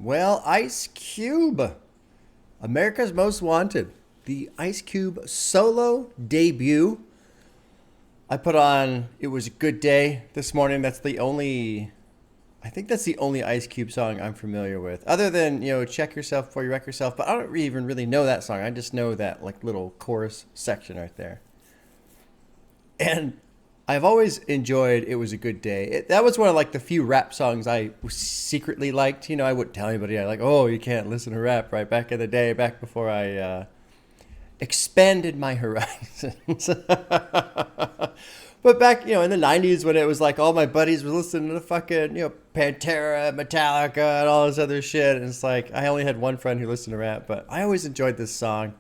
Well, Ice Cube, America's Most Wanted, the Ice Cube solo debut. I put on It Was a Good Day this morning. I think that's the only Ice Cube song I'm familiar with. Other than, Check Yourself Before You Wreck Yourself. But I don't even really know that song. I just know that little chorus section right there. And I've always enjoyed It Was a Good Day. That was one of the few rap songs I secretly liked. I wouldn't tell anybody. You can't listen to rap, right? Back in the day, back before I expanded my horizons. But back, in the 90s when it was all my buddies were listening to the fucking, Pantera, Metallica, and all this other shit. And it's I only had one friend who listened to rap, but I always enjoyed this song.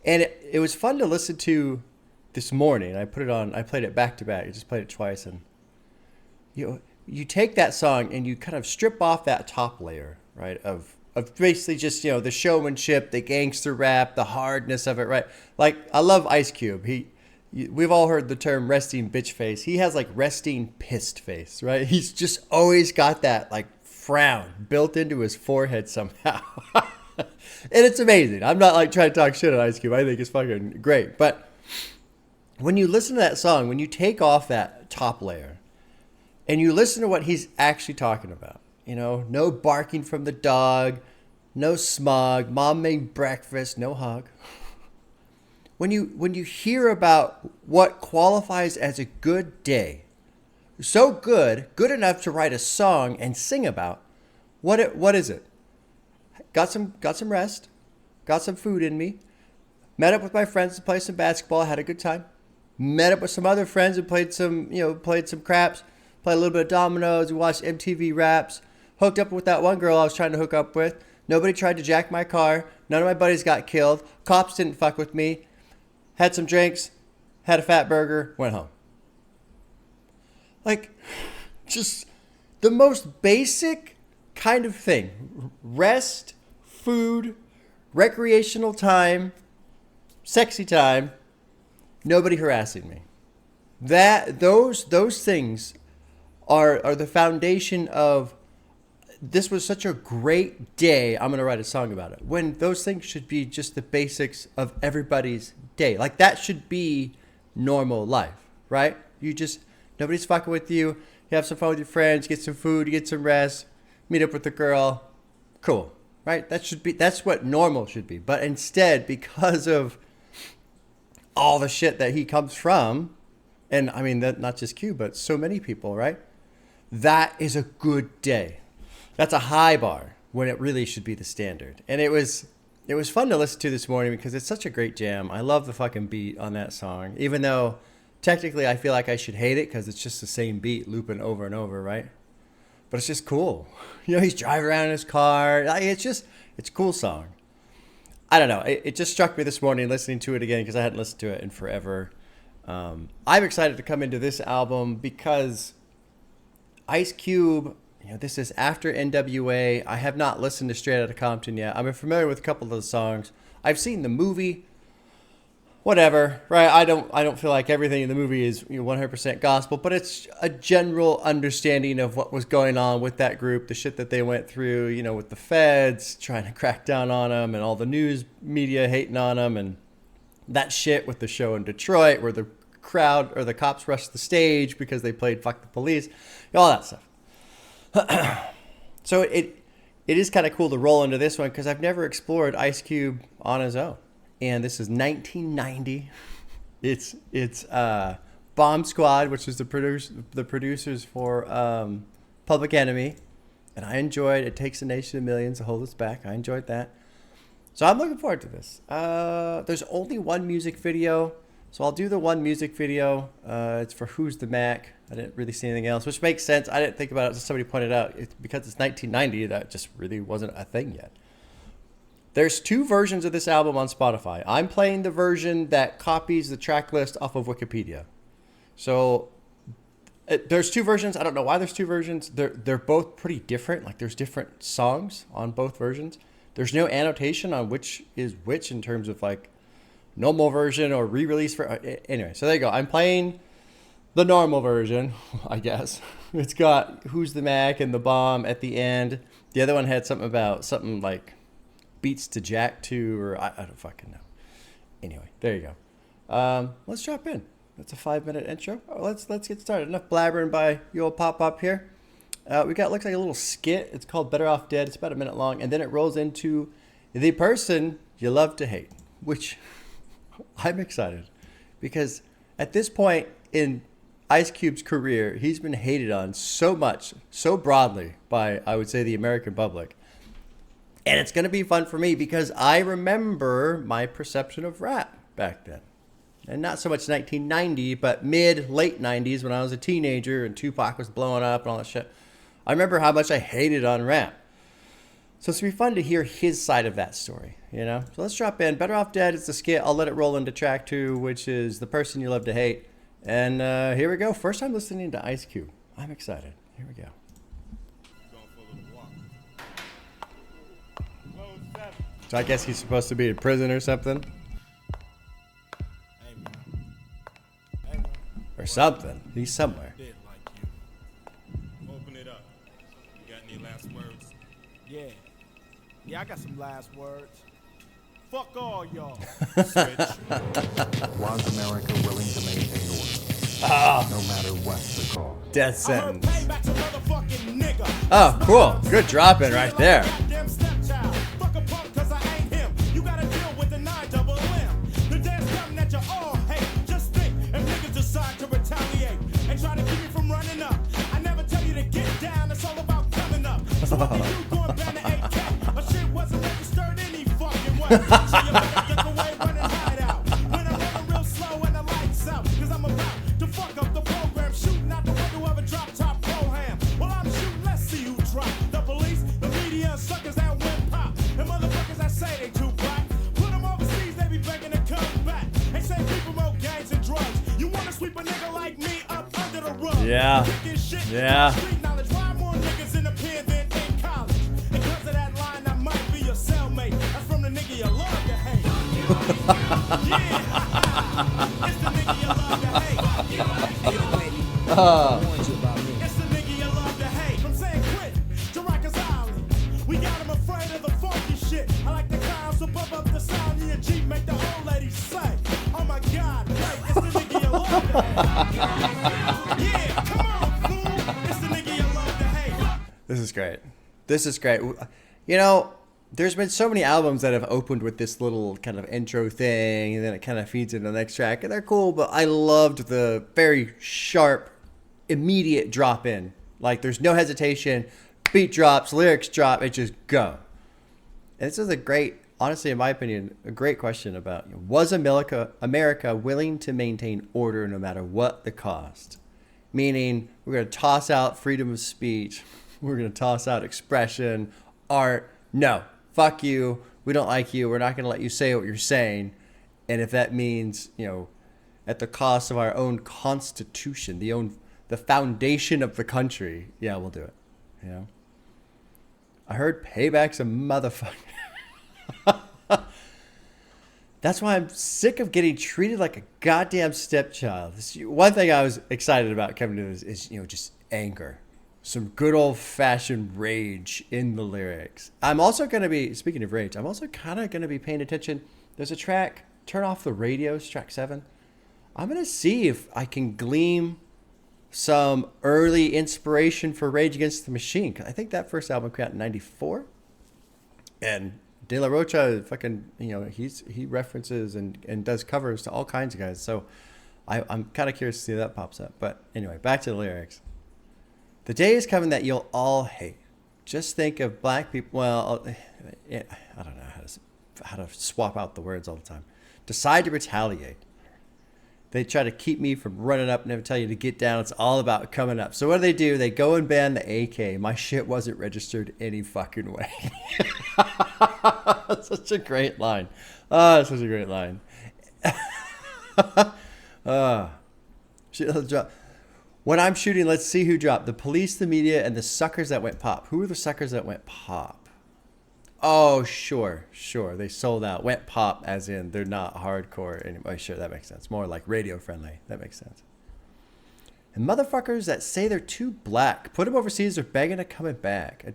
And it was fun to listen to this morning. I played it back to back. I just played it twice. And, you take that song and you kind of strip off that top layer, right, of basically just, the showmanship, the gangster rap, the hardness of it, right? I love Ice Cube. We've all heard the term resting bitch face. He has resting pissed face, right? He's just always got that frown built into his forehead somehow. And it's amazing. I'm not trying to talk shit on Ice Cube. I think it's fucking great. But when you listen to that song, when you take off that top layer and you listen to what he's actually talking about, no barking from the dog, no smog, mom made breakfast, no hug. When you hear about what qualifies as a good day, so good enough to write a song and sing about, what is it? Got some rest, got some food in me, met up with my friends to play some basketball, had a good time, met up with some other friends and played some craps, played a little bit of dominoes, we watched MTV Raps, hooked up with that one girl I was trying to hook up with. Nobody tried to jack my car. None of my buddies got killed. Cops didn't fuck with me. Had some drinks, had a fat burger, went home. Just the most basic kind of thing. Rest, food, recreational time, sexy time, nobody harassing me. Those things are the foundation of this was such a great day, I'm going to write a song about it. When those things should be just the basics of everybody's day. That should be normal life, right? Nobody's fucking with you. You have some fun with your friends, get some food, get some rest, meet up with the girl. Cool, right? That's what normal should be. But instead, because of all the shit that he comes from, and I mean, that not just Q, but so many people, right? That is a good day. That's a high bar when it really should be the standard. And it was fun to listen to this morning because it's such a great jam. I love the fucking beat on that song, even though technically I feel like I should hate it because it's just the same beat looping over and over, right? But it's just cool. He's driving around in his car. It's a cool song. I don't know. It just struck me this morning listening to it again because I hadn't listened to it in forever. I'm excited to come into this album because Ice Cube, this is after NWA. I have not listened to Straight Outta Compton yet. I'm familiar with a couple of the songs. I've seen the movie. Whatever, right? I don't feel like everything in the movie is 100% gospel, but it's a general understanding of what was going on with that group, the shit that they went through, with the feds trying to crack down on them and all the news media hating on them and that shit with the show in Detroit where the crowd or the cops rushed the stage because they played Fuck the Police, all that stuff. So it is kind of cool to roll into this one because I've never explored Ice Cube on his own. And this is 1990. It's Bomb Squad, which is the producers for Public Enemy. And I enjoyed It Takes a Nation of Millions to Hold Us Back. I enjoyed that. So I'm looking forward to this. There's only one music video. So I'll do the one music video. It's for Who's the Mac. I didn't really see anything else, which makes sense. I didn't think about it. Somebody pointed out because it's 1990, that just really wasn't a thing yet. There's two versions of this album on Spotify. I'm playing the version that copies the track list off of Wikipedia. So there's two versions. I don't know why there's two versions. They're both pretty different. There's different songs on both versions. There's no annotation on which is which in terms of normal version or re-release anyway. So there you go. I'm playing the normal version, I guess. It's got Who's the Mac and the bomb at the end. The other one had something about something like beats to Jack 2, or I don't fucking know. Anyway, there you go. Let's drop in. That's a 5-minute intro. Oh, let's get started. Enough blabbering by you old pop here. We got, looks like a little skit. It's called Better Off Dead. It's about a minute long, and then it rolls into the person you love to hate, which I'm excited because at this point in Ice Cube's career, he's been hated on so much, so broadly by, I would say, the American public. And it's going to be fun for me because I remember my perception of rap back then. And not so much 1990, but late 90s when I was a teenager and Tupac was blowing up and all that shit. I remember how much I hated on rap. So it's going to be fun to hear his side of that story, you know? So let's drop in. Better Off Dead, it's the skit. I'll let it roll into track 2, which is The Person You Love to Hate. And here we go. First time listening to Ice Cube. I'm excited. Here we go. So I guess he's supposed to be in prison or something. Or something. He's somewhere. Open it up. You got any last words? Yeah, I got some last words. Fuck all y'all. Switch. Was America willing to maintain order? No matter what the cost. Death sentence. Oh, cool. Good drop in right there. Yeah. Yeah. We got him afraid of the funky shit. I like the clowns to bump up the sound in your Jeep, make the old ladies say, oh my God, wait, it's the nigga you love to hate. Yeah, come on, fool. It's the nigga you love to hate. This is great. This is great. You know, there's been so many albums that have opened with this little kind of intro thing, and then it kind of feeds into the next track, and they're cool, but I loved the very sharp, immediate drop in. Like, there's no hesitation. Beat drops, lyrics drop, it just go. And this is a great, honestly, in my opinion, a great question about, was America willing to maintain order no matter what the cost? Meaning, we're going to toss out freedom of speech. We're going to toss out expression, art. No, fuck you. We don't like you. We're not going to let you say what you're saying. And if that means, you know, at the cost of our own constitution, the foundation of the country, yeah, we'll do it. You know? I heard payback's a motherfucker. That's why I'm sick of getting treated like a goddamn stepchild. One thing I was excited about coming to this is, you know, just anger. Some good old-fashioned rage in the lyrics. I'm also going to be, speaking of rage, I'm also kind of going to be paying attention. There's a track, Turn Off the Radios, track 7. I'm going to see if I can glean some early inspiration for Rage Against the Machine. I think that first album came out in 94. And De La Rocha, fucking, you know, he references and does covers to all kinds of guys. So I'm kind of curious to see if that pops up. But anyway, back to the lyrics. The day is coming that you'll all hate. Just think of black people. Well, I don't know how to swap out the words all the time. Decide to retaliate. They try to keep me from running up, never tell you to get down. It's all about coming up. So what do? They go and ban the AK. My shit wasn't registered any fucking way. Such a great line. Oh, such a great line. When I'm shooting, let's see who dropped. The police, the media, and the suckers that went pop. Who are the suckers that went pop? Oh, sure. They sold out. Went pop as in they're not hardcore anymore. Sure, that makes sense. More like radio friendly. That makes sense. And motherfuckers that say they're too black, put them overseas, they're begging to coming back. I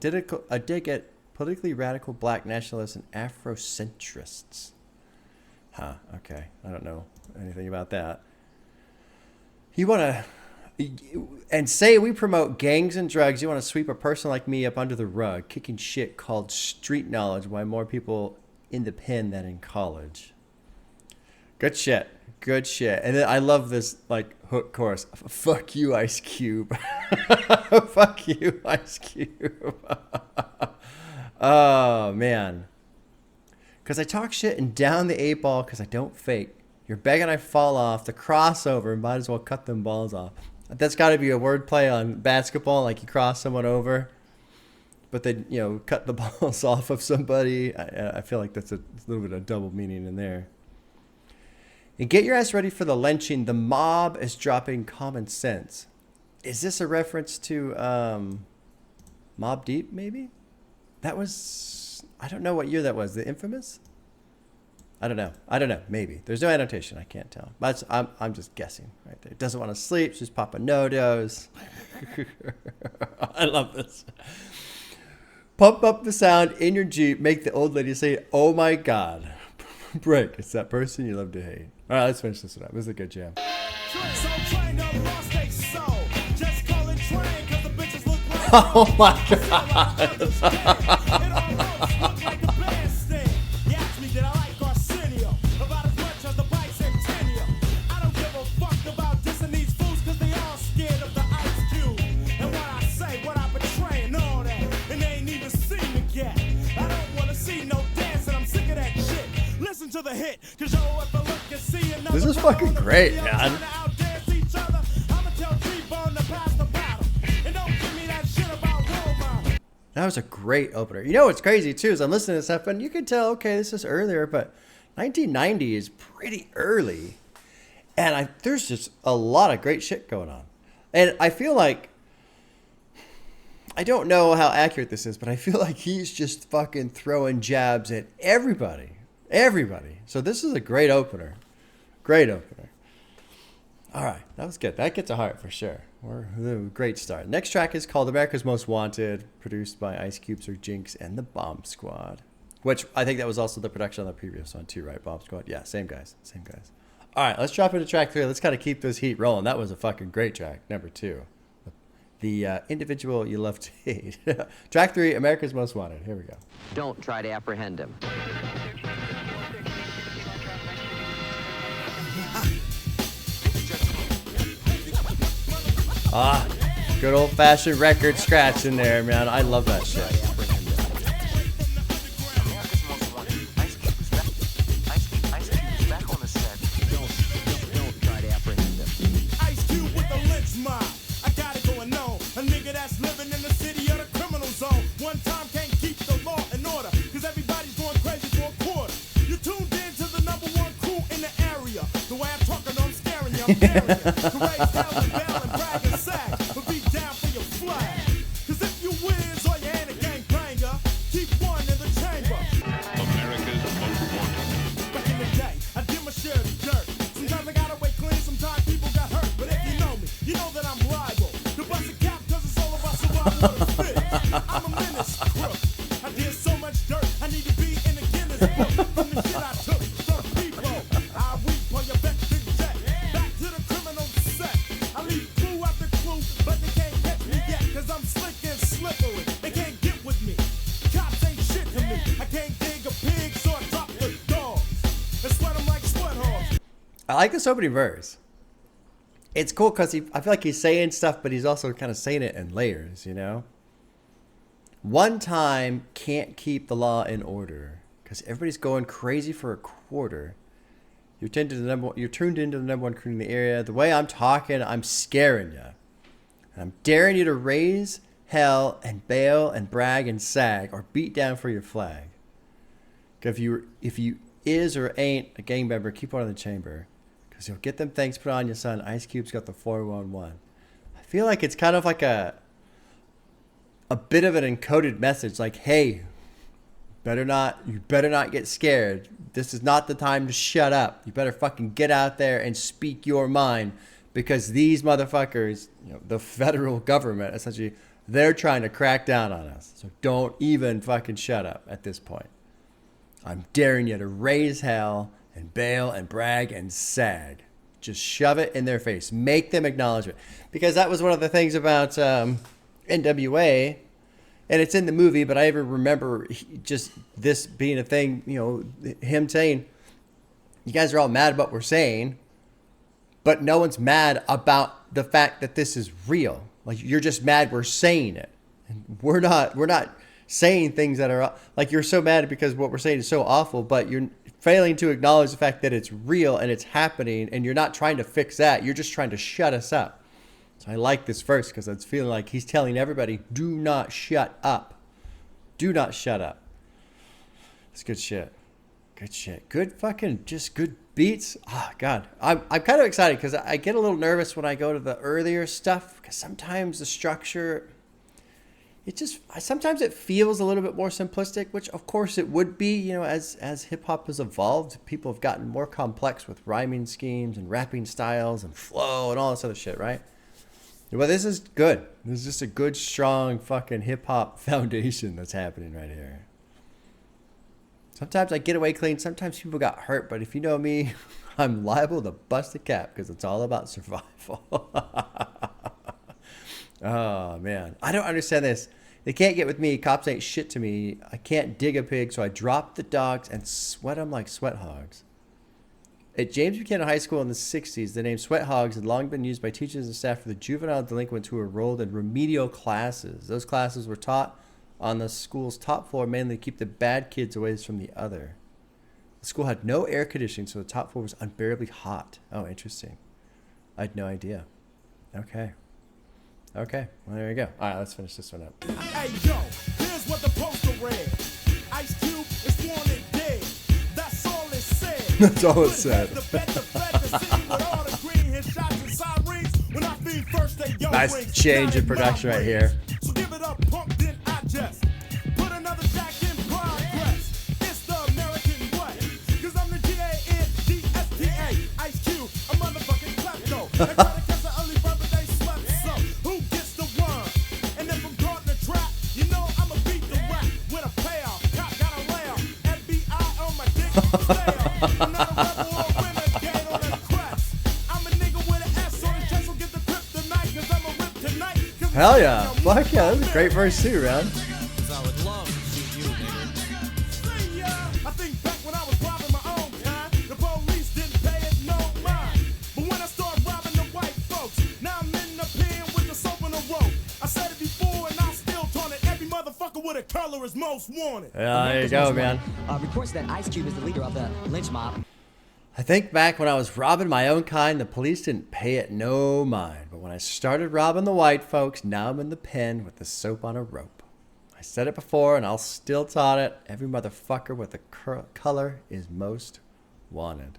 did get politically radical black nationalists and Afrocentrists. Huh, okay. I don't know anything about that. You want to... And say we promote gangs and drugs, you want to sweep a person like me up under the rug, kicking shit called street knowledge, why more people in the pen than in college. Good shit. Good shit. And then I love this like hook chorus. Fuck you, Ice Cube. Fuck you, Ice Cube. Oh, man. Because I talk shit and down the 8 ball because I don't fake. You're begging I fall off. The crossover, might as well cut them balls off. That's got to be a wordplay on basketball, like you cross someone over, but then, you know, cut the balls off of somebody. I feel like that's a little bit of double meaning in there. And get your ass ready for the lynching. The mob is dropping common sense. Is this a reference to Mob Deep, maybe? That was, I don't know what year that was. The Infamous? I don't know. Maybe. There's no annotation. I can't tell. But I'm just guessing right there. Doesn't want to sleep. She's popping no-dos. I love this. Pump up the sound in your Jeep. Make the old lady say, oh my God. Break. It's that person you love to hate. All right, let's finish this one up. This is a good jam. Oh my God. This is fucking great, man. That was a great opener. You know what's crazy too is I'm listening to this stuff and you can tell, okay, this is earlier, but 1990 is pretty early. And there's just a lot of great shit going on. And I feel like, I don't know how accurate this is, but I feel like he's just fucking throwing jabs at everybody. Everybody. So this is a great opener. Great opener. All right. That was good. That gets a heart for sure. Great start. Next track is called America's Most Wanted, produced by Ice Cube, or Jinx, and the Bomb Squad. Which I think that was also the production on the previous one too, right? Bomb Squad. Yeah, same guys. Same guys. All right. Let's drop into track 3. Let's kind of keep this heat rolling. That was a fucking great track. Number 2. The individual you love to hate. Track 3, America's Most Wanted. Here we go. Don't try to apprehend him. Ah, good old-fashioned record scratch in there, man. I love that shit. Don't try to apprehend him. Ice Cube with the Lench mob. I got it going on. A nigga that's living in the city of the criminal zone. One time can't keep the law in order, cause everybody's going crazy for a quarter. You tuned in to the #1 crew in the area. The way I'm talking, I'm scaring you. I'm daring you to raise hell and bell and brag and sag, but be down for your flag. Cause if you wins or you ain't a gangbanger, keep one in the chamber. America's Most Wanted. Back in the day, I did my share of dirt. Sometimes I got away clean, sometimes people got hurt. But if you know me, you know that I'm liable to bust a cap, cause it's all about survival of the fit. I'm a menace crook. I did so much dirt, I need to be in the Guinness book. From the shit I took from people, I weep for your back to jet. Back to the criminal set. I leave clue after clue, but they can't catch me yet, cause I'm slick and slippery. They can't get with me. Cops ain't shit to me. I can't dig a pig, so I drop the dogs and sweat them like sweat hogs. I like this opening verse. It's cool because I feel like he's saying stuff, but he's also kind of saying it in layers, you know? One time can't keep the law in order because everybody's going crazy for a quarter. You're tuned into the #1 crew in the area. The way I'm talking, I'm scaring you. And I'm daring you to raise hell and bail and brag and sag or beat down for your flag. If you is or ain't a gang member, keep one in the chamber. Because you'll get them things put on you, son. Ice Cube's got the 411. I feel like it's kind of like a bit of an encoded message. Like, hey, you better not get scared. This is not the time to shut up. You better fucking get out there and speak your mind. because these motherfuckers, the federal government, essentially, they're trying to crack down on us. So don't even fucking shut up at this point. I'm daring you to raise hell and bail and brag and sag. Just shove it in their face. Make them acknowledge it. Because that was one of the things about NWA, and it's in the movie, but I even remember just this being a thing, him saying, you guys are all mad about what we're saying, but no one's mad about the fact that this is real. Like, you're just mad we're saying it. And we're not saying things that are, like, you're so mad because what we're saying is so awful, but you're failing to acknowledge the fact that it's real and it's happening, and you're not trying to fix that. You're just trying to shut us up. So I like this verse because it's feeling like he's telling everybody, do not shut up. Do not shut up. It's good shit. Good shit. Good fucking, just good beats. Oh, God. I'm kind of excited because I get a little nervous when I go to the earlier stuff because sometimes the structure, sometimes it feels a little bit more simplistic, which of course it would be, as hip hop has evolved, people have gotten more complex with rhyming schemes and rapping styles and flow and all this other shit, right? But this is good. This is just a good, strong fucking hip hop foundation that's happening right here. Sometimes I get away clean. Sometimes people got hurt. But if you know me, I'm liable to bust a cap because it's all about survival. Oh, man. I don't understand this. They can't get with me. Cops ain't shit to me. I can't dig a pig, so I drop the dogs and sweat them like sweat hogs. At James Buchanan High School in the 60s, the name sweat hogs had long been used by teachers and staff for the juvenile delinquents who were enrolled in remedial classes. Those classes were taught on the school's top floor, mainly to keep the bad kids away from the other. The school had no air conditioning, so the top floor was unbearably hot. Oh, interesting. I had no idea. Okay. Well, there you go. All right, let's finish this one up. Hey, yo, here's what the poster read. Ice Cube is wanted dead. That's all it said. That's all it said. Nice change in production right here. So give it up, punk, then I just put another jack in progress. It's the American way. Cause I'm the GANGSTA. Ice Cube, a motherfucking klepto. They try to catch the early bird, but they slept some. Who gets the worm? And if I'm caught in a trap, you know I'ma beat the rap with a payoff. Cop got a layoff. FBI on my dick. I'm not a rebel or a renegade on the crest. I'm a nigga with an S on his chest. So get the kryptonite, cause I'm a rip tonight. Hell yeah. Fuck yeah. That was a great verse too, man. I would love to see you, nigga. See ya. I think back when I was robbing my own kind, the police didn't pay it no mind. But when I started robbing the white folks, now I'm in the pen with the soap and the rope. I said it before and I still taunt it. Every motherfucker with a color is most wanted. Yeah, there you go, man. Reports that Ice Cube is the leader of the lynch mob. I think back when I was robbing my own kind, the police didn't pay it no mind. But when I started robbing the white folks, now I'm in the pen with the soap on a rope. I said it before and I'll still taunt it. Every motherfucker with a color is most wanted.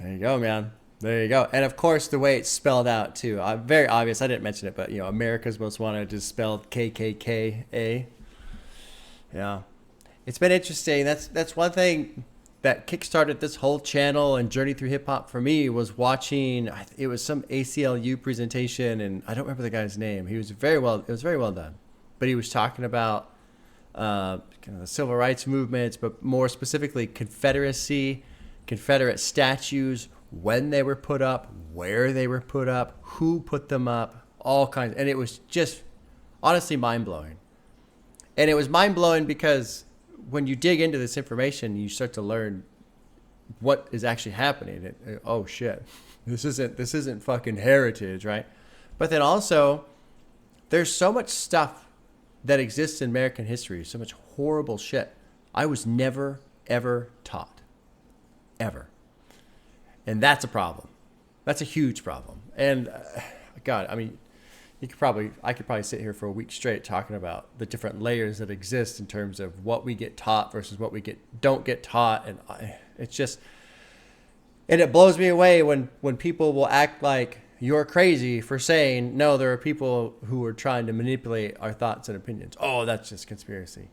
There you go, man. There you go. And of course, the way it's spelled out too. Very obvious. I didn't mention it, but America's Most Wanted is spelled KKKA. Yeah. It's been interesting. That's one thing that kickstarted this whole channel and journey through hip hop for me was watching. It was some ACLU presentation, and I don't remember the guy's name. It was very well done, but he was talking about kind of the civil rights movements, but more specifically Confederacy, Confederate statues, when they were put up, where they were put up, who put them up, all kinds. And it was just honestly mind blowing. And it was mind blowing because when you dig into this information, you start to learn what is actually happening. Oh shit, this isn't fucking heritage, right? But then also, there's so much stuff that exists in American history, so much horrible shit I was never ever taught, ever, and that's a problem. That's a huge problem. And God, I mean, I could probably sit here for a week straight talking about the different layers that exist in terms of what we get taught versus what we don't get taught. And it blows me away when people will act like you're crazy for saying, no, there are people who are trying to manipulate our thoughts and opinions. Oh, that's just conspiracy.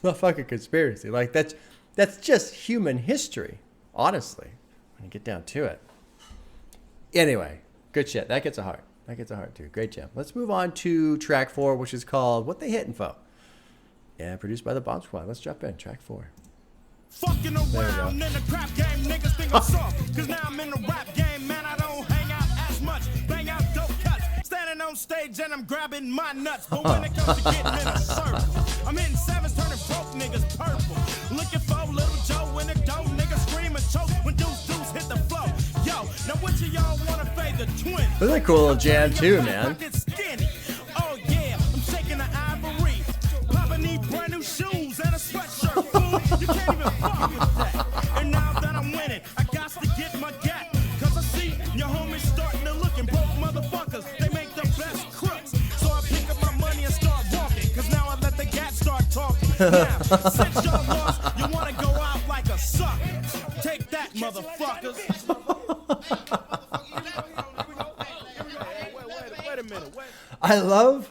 Not fucking conspiracy. Like that's just human history, honestly, when you get down to it. Anyway, good shit. That gets a heart. That gets a heart too. Great jam. Let's move on to track 4, which is called What They Hittin' For. Yeah, produced by the Bomb Squad. Let's jump in. Track 4. Fucking around in the crap game, niggas think I'm soft. Cause now I'm in the rap game, man, I don't hang out as much. Bang out dope cuts, standing on stage and I'm grabbing my nuts. But when it comes to getting in a circle, I'm hitting 7s, turning broke niggas purple. Looking for little Joe in the dough, niggas scream and choke when dudes hit the flow. Yo, now which of y'all wanna fade the twin? This is a cool little jam too, man. Oh yeah, I'm shaking the ivory. Papa need brand new shoes and a sweatshirt, fool. You can't even fuck with that. And now that I'm winning, I got to get my gap. Cause I see your homies starting to look and broke motherfuckers. They make the best crooks. So I pick up my money and start walking. Cause now I let the gat start talking. Now, since y'all lost, you wanna go out like a sucker. Take that, motherfuckers. Wait a minute.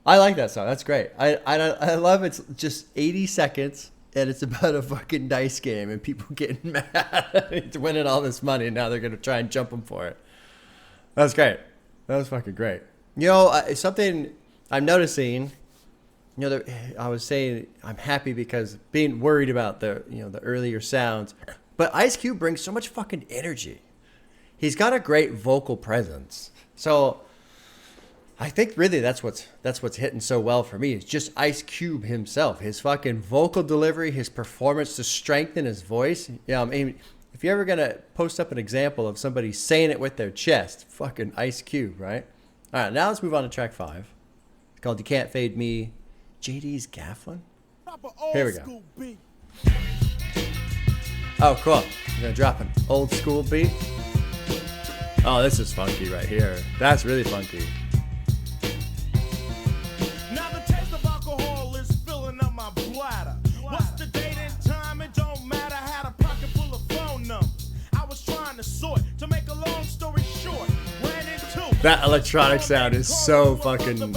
I like that song. That's great. I love it's just 80 seconds and it's about a fucking dice game and people getting mad. He's winning all this money and now they're going to try and jump him for it. That's great. That was fucking great. You know, something I'm noticing, you know, I was saying I'm happy because being worried about the earlier sounds, but Ice Cube brings so much fucking energy. He's got a great vocal presence. So I think really that's what's hitting so well for me. It's just Ice Cube himself, his fucking vocal delivery, his performance, to strengthen his voice. Yeah, I mean, if you're ever gonna post up an example of somebody saying it with their chest, fucking Ice Cube, right? All right, now let's move on to track 5. It's called "You Can't Fade Me." JD's Gaffilin. Here we go. Oh, cool. We're gonna drop an old school beat. Oh, this is funky right here. That's really funky. Now the taste of alcohol is filling up my bladder. What's the date and time? It don't matter. I had a pocket full of phone numbers. I was trying to sort. To make a long story short, ran into that electronic sound is so fucking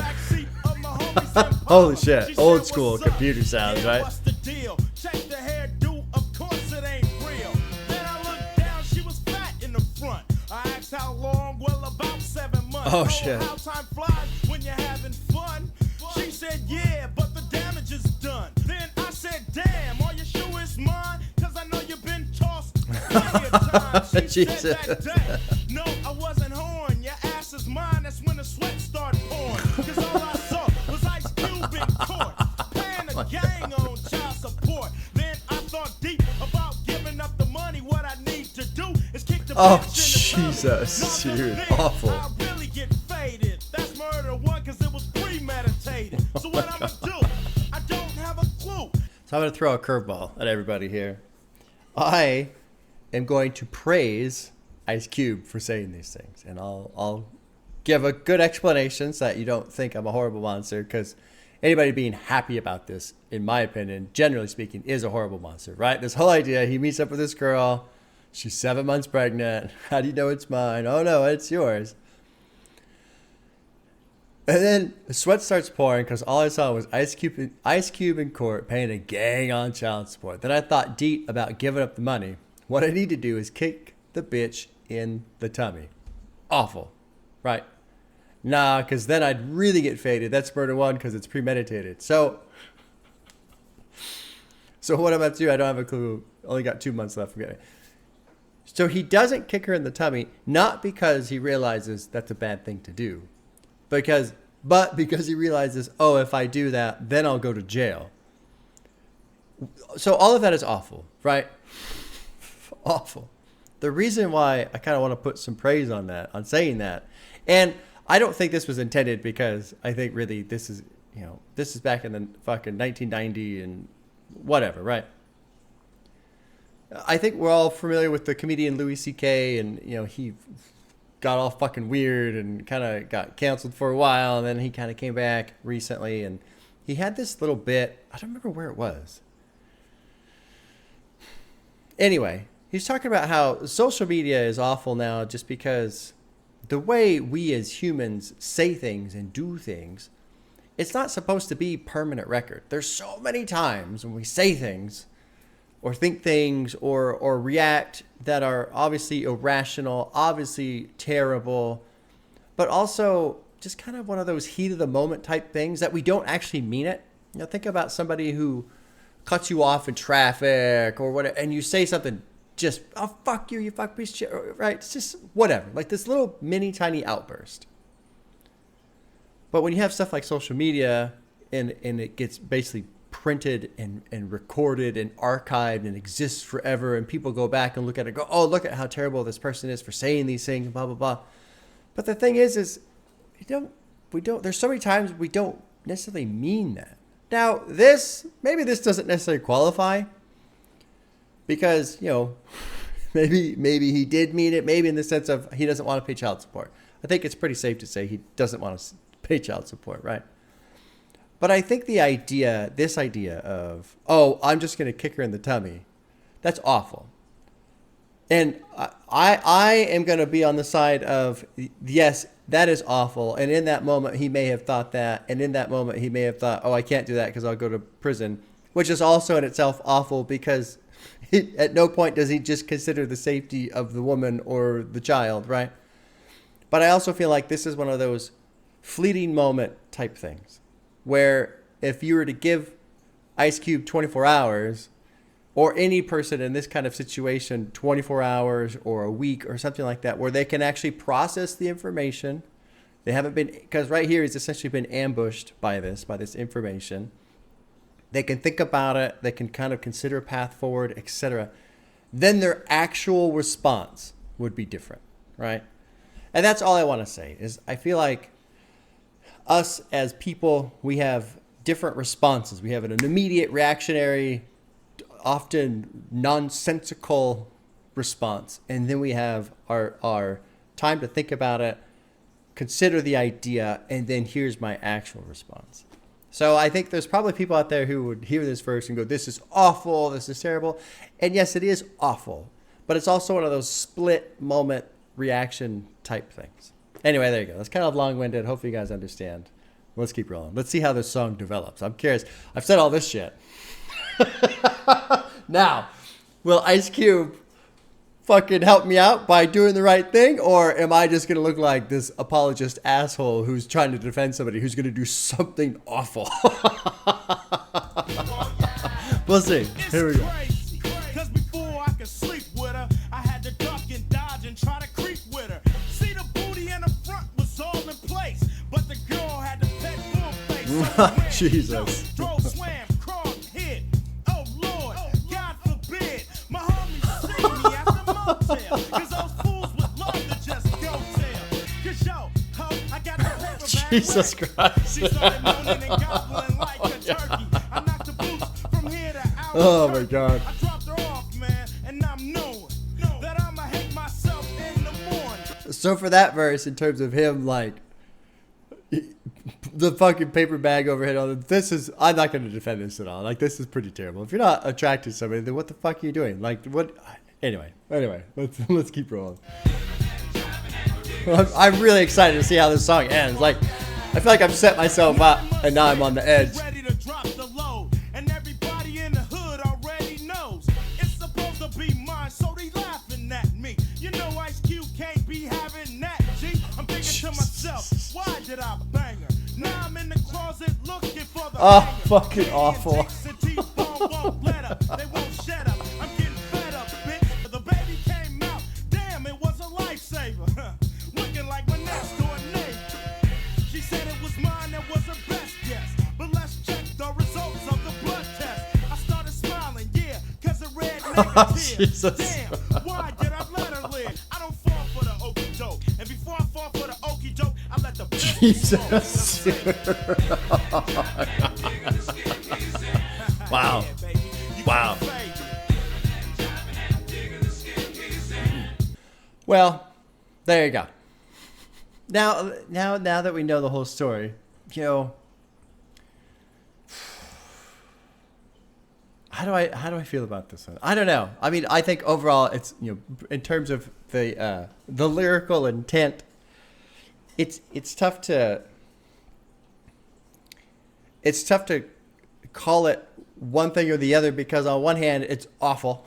holy shit. Old school computer sounds, right? What's the deal? Check the hairdo. Of course it ain't real. Then I looked down. She was fat in the front. I asked how long? Well, about 7 months. Oh shit. How time flies when you're having fun. She said, yeah, but the damage is done. Then I said, damn, are you sure it's mine? Cause I know you've been tossed plenty of times. She said that day, no, I wasn't horn. Your ass is mine. That's when the sweat started pouring. Cause all I saw was Ice Cube in court, paying the gang on child support. Then I thought deep about giving up the money. What I need to do is kick the Oh, bitch in the Jesus, tummy. dude, Then awful. I really get faded. That's murder one, cause it was premeditated. So what I'ma do? I don't have a clue. So I'm going to throw a curveball at everybody here. I am going to praise Ice Cube for saying these things. And I'll give a good explanation so that you don't think I'm a horrible monster. Because anybody being happy about this, in my opinion, generally speaking, is a horrible monster, right? This whole idea, he meets up with this girl. She's 7 months pregnant. How do you know it's mine? Oh, no, it's yours. And then the sweat starts pouring because all I saw was Ice Cube in court paying a gang on child support. Then I thought deep about giving up the money. What I need to do is kick the bitch in the tummy. Awful, right? Nah, because then I'd really get faded. That's murder one because it's premeditated. So what I'm about to do, I don't have a clue. Only got 2 months left. Forget it. So he doesn't kick her in the tummy, not because he realizes that's a bad thing to do. But because he realizes, oh, if I do that, then I'll go to jail. So all of that is awful, right? Awful. The reason why I kind of want to put some praise on that, on saying that, and I don't think this was intended because I think really this is back in the fucking 1990 and whatever, right? I think we're all familiar with the comedian Louis C.K. and, he got all fucking weird and kind of got canceled for a while. And then he kind of came back recently and he had this little bit. I don't remember where it was. Anyway, he's talking about how social media is awful now just because the way we as humans say things and do things, it's not supposed to be permanent record. There's so many times when we say things or think things or react that are obviously irrational, obviously terrible, but also just kind of one of those heat of the moment type things that we don't actually mean it. You know, think about somebody who cuts you off in traffic or whatever, and you say something just, oh, fuck you, you fuck piece of shit, right? It's just whatever, like this little mini tiny outburst. But when you have stuff like social media and it gets basically printed and recorded and archived and exists forever, and people go back and look at it and go, oh, look at how terrible this person is for saying these things, blah, blah, blah. But the thing is we don't, there's so many times we don't necessarily mean that. Now, maybe this doesn't necessarily qualify because, you know, maybe he did mean it, maybe in the sense of he doesn't want to pay child support. I think it's pretty safe to say he doesn't want to pay child support, right? But I think this idea of, oh, I'm just going to kick her in the tummy, that's awful. And I am going to be on the side of, yes, that is awful. And in that moment, he may have thought that. And in that moment, he may have thought, oh, I can't do that because I'll go to prison, which is also in itself awful because at no point does he just consider the safety of the woman or the child, right? But I also feel like this is one of those fleeting moment type things where if you were to give Ice Cube 24 hours or any person in this kind of situation 24 hours or a week or something like that, where they can actually process the information, they haven't been, because right here he's essentially been ambushed by this information. They can think about it, they can kind of consider a path forward, etc. Then their actual response would be different, right? And that's all I want to say is I feel like us as people, we have different responses. We have an immediate reactionary, often nonsensical response. And then we have our time to think about it, consider the idea, and then here's my actual response. So I think there's probably people out there who would hear this verse and go, this is awful, this is terrible. And yes, it is awful, but it's also one of those split moment reaction type things. Anyway, there you go. That's kind of long-winded. Hopefully you guys understand. Let's keep rolling. Let's see how this song develops. I'm curious. I've said all this shit. Now, will Ice Cube fucking help me out by doing the right thing? Or am I just going to look like this apologist asshole who's trying to defend somebody who's going to do something awful? We'll see. Here we go. Cause before I could sleep with her, I had to duck and dodge and try to creep with her. See, the booty in the front was all in place, but the girl had to pet full face. So Jesus. Drove, swam, crawled, hit. Oh Lord, God forbid. My homies see me at the motel. Cause those fools would love to just go tell. Cause yo, ho, I got the paper bag. Jesus Christ. She started moaning and gobbling like a turkey. I knocked the boots from here to out. Oh my God. I dropped her off, man, and I'm knowing that I'ma hate myself in the morning. So for that verse, in terms of him, like, the fucking paper bag overhead on this is, I'm not going to defend this at all. Like, this is pretty terrible. If you're not attracted to somebody, then what the fuck are you doing? Like, what? Anyway, let's keep rolling. I'm really excited to see how this song ends. Like, I feel like I've set myself up, and now I'm on the edge. Ready to drop the load, and everybody in the hood already knows it's supposed to be mine, so they laughing at me. You know Ice Cube can't be having that, G. I'm thinking to myself, why did I bang her? Now I'm in the closet looking for the Oh, hanger. fucking awful. Chicks and T-Bone won't let up. They won't shut up. I'm getting fed up, bitch. The baby came out. Damn, it was a lifesaver. Looking like my next door neighbor. She said it was mine, that was her best guess. But let's check the results of the blood test. I started smiling, yeah, cause it read negative. Jesus. Damn, why did I let her live? I don't fall for the okie doke. And before I fall for the okie doke, I let the Jesus. Wow. Wow. Well, there you go. Now that we know the whole story, you know, how do I feel about this one? I don't know. I mean, I think overall, it's, you know, in terms of the lyrical intent, it's tough to call it one thing or the other, because on one hand, it's awful,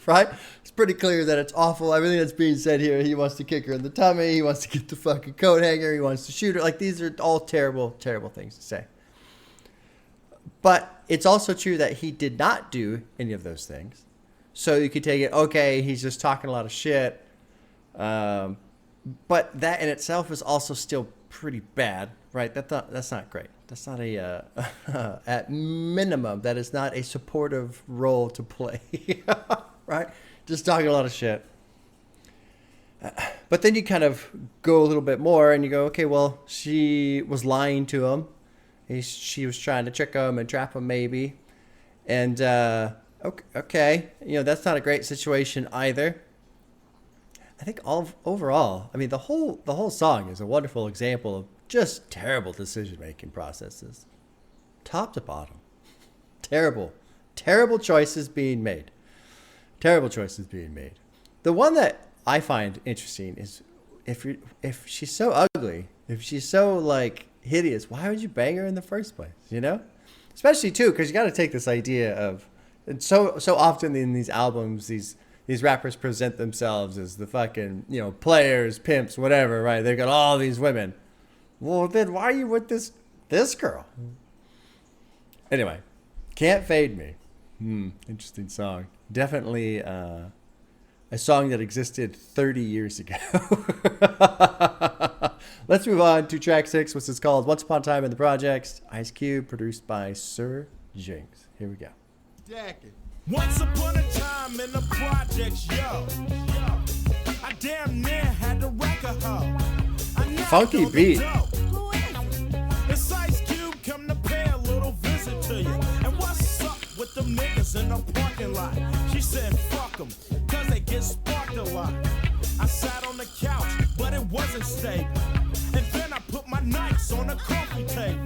right? It's pretty clear that it's awful. Everything that's being said here, he wants to kick her in the tummy. He wants to get the fucking coat hanger. He wants to shoot her. Like, these are all terrible, terrible things to say. But it's also true that he did not do any of those things. So you could take it, okay, he's just talking a lot of shit. But that in itself is also still pretty bad, right? That's not great. That's not a, at minimum, that is not a supportive role to play, right? Just talking a lot of shit. But then you kind of go a little bit more and you go, okay, well, she was lying to him. She was trying to trick him and trap him maybe. And, okay, that's not a great situation either. I think overall, I mean, the whole song is a wonderful example of just terrible decision-making processes. Top to bottom. Terrible choices being made. Terrible choices being made. The one that I find interesting is if she's so ugly, if she's so, like, hideous, why would you bang her in the first place, Especially, too, because you got to take this idea of... And so often in these albums, these rappers present themselves as the fucking, players, pimps, whatever, right? They've got all these women. Well, then why are you with this girl? Anyway, Can't Fade Me. Interesting song. Definitely a song that existed 30 years ago. Let's move on to track 6, which is called Once Upon a Time in the Projects. Ice Cube, produced by Sir Jinx. Here we go. Once upon a time in the projects, yo, I damn near had to wreck a hoe. Funky beat. It's Ice Cube, come to pay a little visit to you. And what's up with them niggas in the parking lot? She said, fuck them, cause they get sparked a lot. I sat on the couch, but it wasn't stable. And then I put my nights on the coffee table.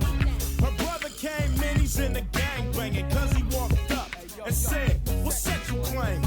Her brother came in, he's in the gang banging, cause he walked up and said, what set you claim?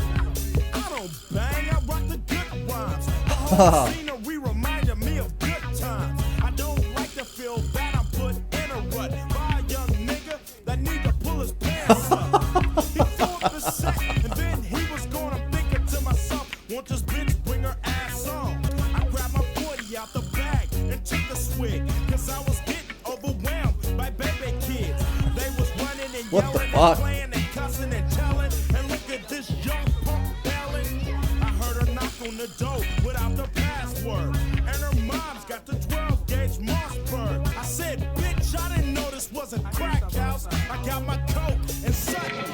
I don't bang, I rock the good rhymes. The whole scenery reminded me of good times. I don't like to feel that I'm put in a rut by a young nigga that need to pull his pants up. He threw up his set, and then he was gone. I'm thinking to myself, won't this bitch bring her ass on? I grabbed my 40 out the bag and took a swig, cause I was getting overwhelmed by baby kids. They was running and What the yelling fuck? and playing and cussing and telling. And look at this young punk belling. I heard her knock on the door without the password. And her mom's got the 12-gauge Mossberg. I said, bitch, I didn't know this was a crack house. I got my coat and something.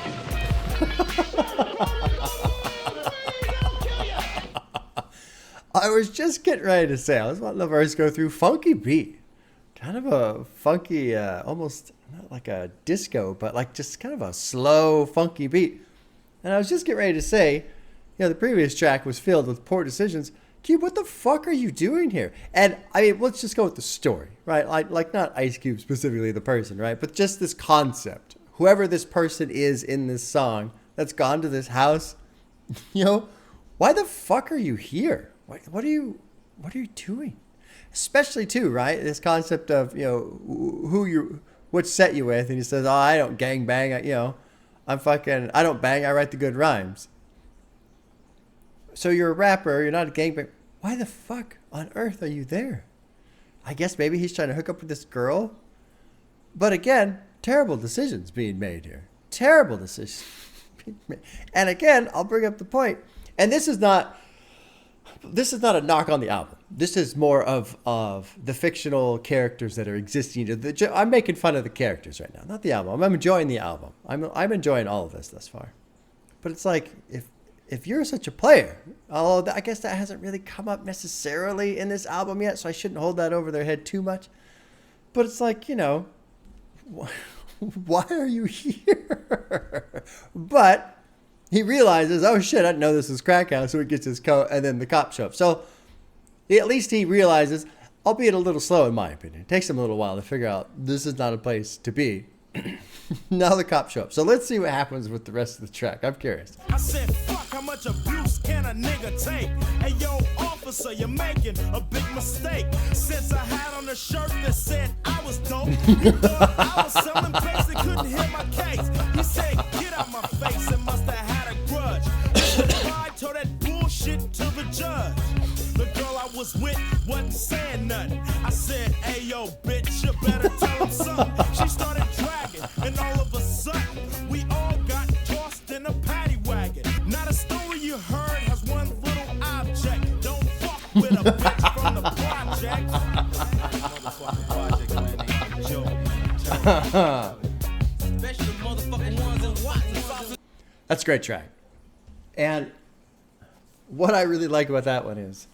I was just getting ready to say, I was letting the verse go through. Funky beat. Kind of a funky, almost not like a disco, but like just kind of a slow, funky beat. And I was just getting ready to say, the previous track was filled with poor decisions. Cube, what the fuck are you doing here? And I mean, let's just go with the story, right? Like not Ice Cube specifically the person, right? But just this concept. Whoever this person is in this song that's gone to this house, why the fuck are you here? What are you doing? Especially too, right? This concept of, what set you with, and he says, oh, I don't gang bang, I don't bang, I write the good rhymes. So you're a rapper, you're not a gangbang. Why the fuck on earth are you there? I guess maybe he's trying to hook up with this girl. But again, terrible decisions being made here. Terrible decisions being made. And again, I'll bring up the point. And this is not a knock on the album. This is more of the fictional characters that are existing. I'm making fun of the characters right now, not the album. I'm enjoying the album. I'm enjoying all of this thus far. But it's like, if you're such a player, although I guess that hasn't really come up necessarily in this album yet, so I shouldn't hold that over their head too much. But it's like, why are you here? But he realizes, oh shit, I didn't know this was crack house, so he gets his coat, and then the cops show up. So at least he realizes, albeit a little slow in my opinion. It takes him a little while to figure out this is not a place to be. Now the cops show up. So let's see what happens with the rest of the track. I'm curious. I said, fuck, how much abuse can a nigga take? Hey, yo, officer, you're making a big mistake. Since I had on a shirt that said I was dope, you thought I was selling fakes that couldn't hear my case. She started dragging, and all of a sudden, we all got tossed in a paddy wagon. Not a story you heard has one little object. Don't fuck with a bitch from the project. Motherfucking project, man, ain't a joke. Special motherfucking ones in Watson. That's a great track. And what I really like about that one is,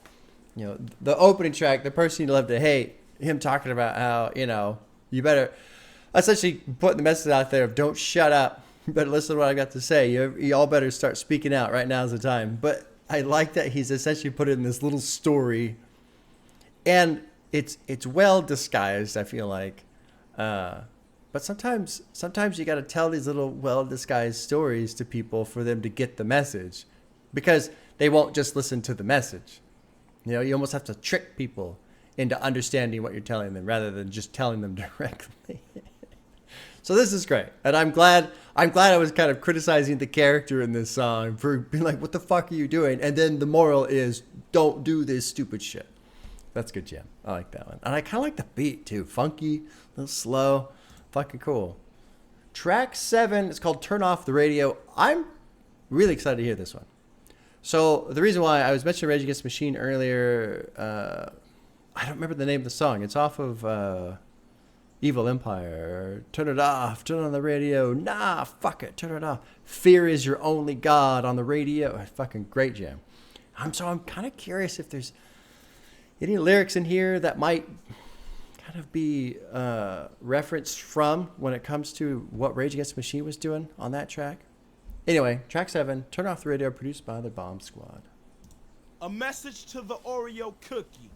you know, the opening track, the person you love to hate, him talking about how, you know, you better, essentially putting the message out there of don't shut up. You better listen to what I got to say. You all better start speaking out. Right now is the time. But I like that he's essentially put it in this little story. And it's well disguised, I feel like. But sometimes you got to tell these little well-disguised stories to people for them to get the message, because they won't just listen to the message. You know, you almost have to trick people into understanding what you're telling them rather than just telling them directly. So this is great, and I'm glad I was kind of criticizing the character in this song for being like, "What the fuck are you doing?" And then the moral is, "Don't do this stupid shit." That's good jam. I like that one, and I kind of like the beat too. Funky, a little slow. Fucking cool. Track 7 is called Turn Off the Radio. I'm really excited to hear this one. So the reason why I was mentioning Rage Against the Machine earlier, I don't remember the name of the song. It's off of Evil Empire. Turn it off. Turn on the radio. Nah, fuck it. Turn it off. Fear is your only god on the radio. Fucking great jam. I'm kind of curious if there's any lyrics in here that might kind of be referenced from when it comes to what Rage Against the Machine was doing on that track. Anyway, track 7, Turn Off the Radio, produced by the Bomb Squad. A message to the Oreo cookie.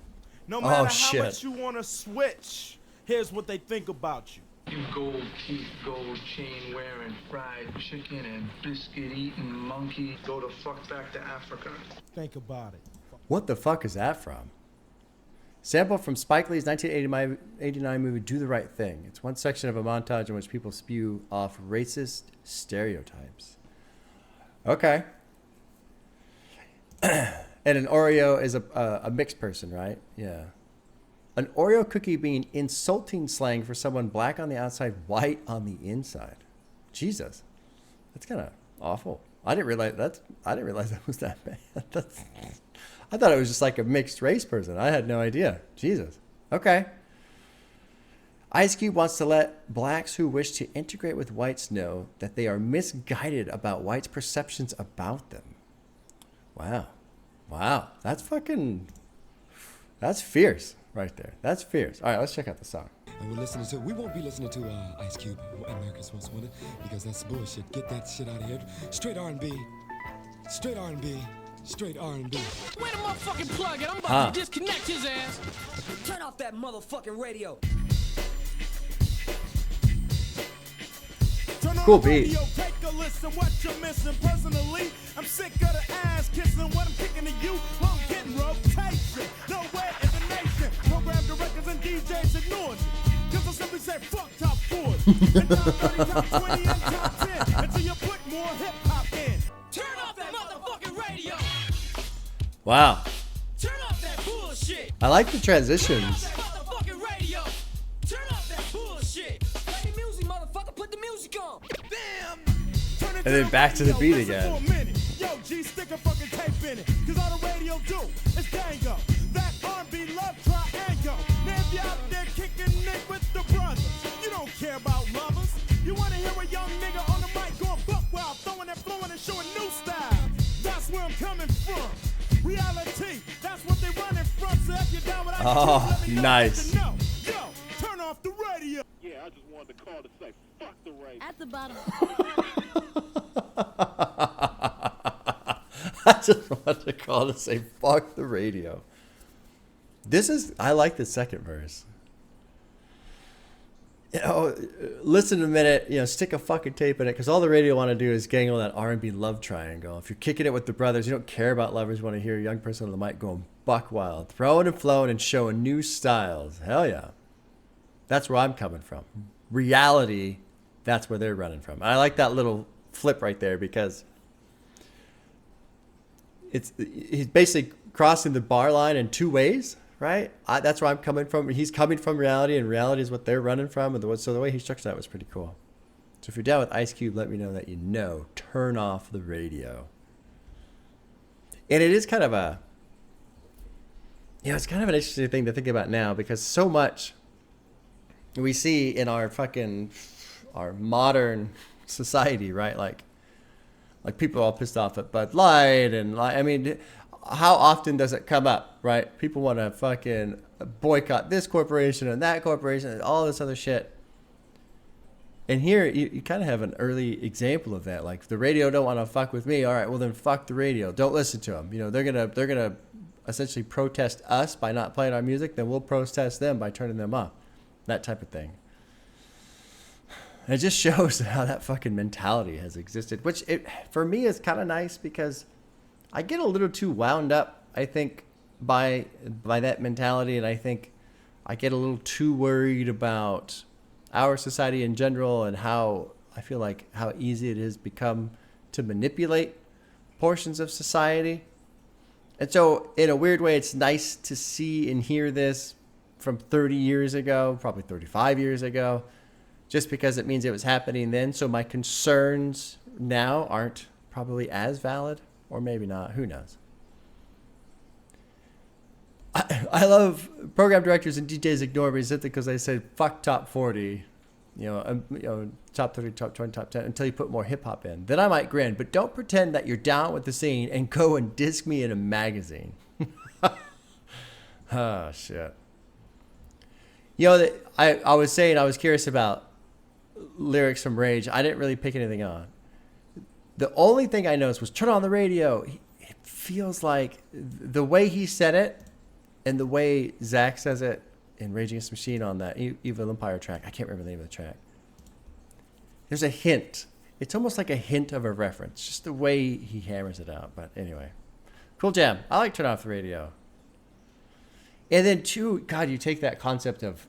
No matter how shit. much you want to switch, here's what they think about you. You gold teeth, gold chain wearing, fried chicken and biscuit eating monkey. Go the fuck back to Africa. Think about it. What the fuck is that from? Sample from Spike Lee's 1989 movie Do the Right Thing. It's one section of a montage in which people spew off racist stereotypes. Okay. And an Oreo is a mixed person, right? Yeah. An Oreo cookie being insulting slang for someone black on the outside, white on the inside. Jesus. That's kind of awful. I didn't realize that was that bad. I thought it was just like a mixed race person. I had no idea. Jesus. Okay. Ice Cube wants to let blacks who wish to integrate with whites know that they are misguided about whites' perceptions about them. Wow. That's fierce right there. That's fierce. All right, let's check out the song. And we won't be listening to Ice Cube, America's Most Wanted, because that's bullshit. Get that shit out of here. Straight R&B. Straight R&B. Straight R&B. Where the motherfucking plug at? I'm about to disconnect his ass. Turn off that motherfucking radio. Turn on Cool the beat. radio, take a listen, what you're missing. Personally, I'm sick of the ass kissing. What I'm kicking to you, I'm getting rotation. Nowhere in the nation, program directors and DJs ignore you. Cause I simply say fuck top 40. And top 30, top 20, and top 10. Until you put more hip hop in. Turn off that motherfucking radio. Wow. Turn off that bullshit. I like the transitions. That motherfucking radio. Turn off that bullshit. Play the music, motherfucker. Put the music on. Damn. Turn it And then back to the radio, beat listen again. for a minute. Yo, G, stick a fucking tape in it. Cause all the radio do is tango. That R&B love triangle. Now if you out there kicking it with the brothers, you don't care about lovers. You wanna hear a young nigga on the mic going buck wild, throwing that flow and showing new style. That's where I'm coming from. Reality, that's what they running from. So if you're down with Ice Cube, let me know nice. what you know. Yo, turn off the radio. Yeah, I just wanted to call to say, fuck the race. At the bottom. I just wanted to call to say fuck the radio. I like the second verse. You know, listen a minute, stick a fucking tape in it, because all the radio want to do is gang on that R&B love triangle. If you're kicking it with the brothers, you don't care about lovers, you want to hear a young person on the mic going buck wild, throwing and flowing and showing new styles. Hell yeah. That's where I'm coming from. Reality, that's where they're running from. I like that little flip right there, because he's basically crossing the bar line in two ways, right? That's where I'm coming from. He's coming from reality, and reality is what they're running from. And so the way he structured that was pretty cool. So if you're down with Ice Cube, let me know that you know. Turn off the radio. And it is kind of a, it's kind of an interesting thing to think about now, because so much we see in our modern society, right? Like people are all pissed off at Bud Light, and I mean, how often does it come up, right? People want to fucking boycott this corporation and that corporation and all this other shit. And here you kind of have an early example of that. Like, the radio don't want to fuck with me. All right, well then fuck the radio. Don't listen to them. They're gonna essentially protest us by not playing our music. Then we'll protest them by turning them off. That type of thing. And it just shows how that fucking mentality has existed, which for me is kind of nice, because I get a little too wound up, I think, by that mentality, and I think I get a little too worried about our society in general, and how I feel like how easy it has become to manipulate portions of society. And so in a weird way, it's nice to see and hear this from 30 years ago, probably 35 years ago, just because it means it was happening then. So my concerns now aren't probably as valid, or maybe not, who knows. I love program directors and DJs ignore me simply because they say fuck top 40, top 30, top 20, top 10 until you put more hip hop in. Then I might grin, but don't pretend that you're down with the scene and go and disc me in a magazine. Oh shit. I was saying I was curious about lyrics from Rage. I didn't really pick anything on. The only thing I noticed was turn on the radio. It feels like the way he said it, and the way Zach says it in Rage Against the Machine on that Evil Empire track, I can't remember the name of the track. There's a hint. It's almost like a hint of a reference, just the way he hammers it out. But anyway, cool jam. I like Turn Off the Radio. And then too, God, you take that concept of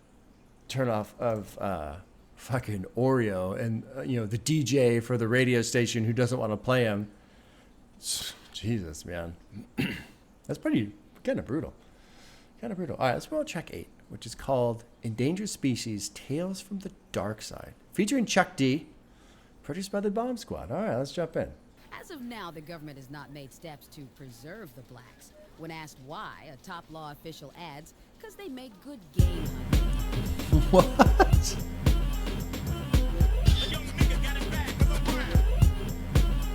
turn off of fucking Oreo and the DJ for the radio station who doesn't want to play him. Jesus, man, that's pretty kind of brutal. All right, let's go on track 8, which is called Endangered Species, Tales from the Darkside, featuring Chuck D, produced by the Bomb Squad. All right, let's jump in. As of now, the government has not made steps to preserve the blacks. When asked why, a top law official adds, because they make good game hunting. What?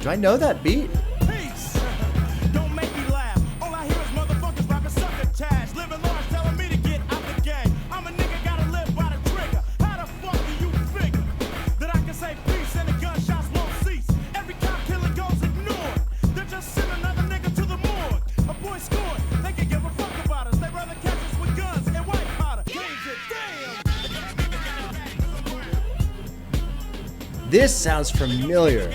Do I know that beat? Peace. Don't make me laugh. All I hear is motherfuckers rapping succotash. Living large, telling me to get out the game. I'm a nigga, gotta live by the trigger. How the fuck do you figure that I can say peace and the gunshots won't cease? Every cop killer goes ignored. They're just sending another nigga to the morgue. A boy scored. They can give a fuck about us. They rather catch us with guns and white powder. Damn. This sounds familiar.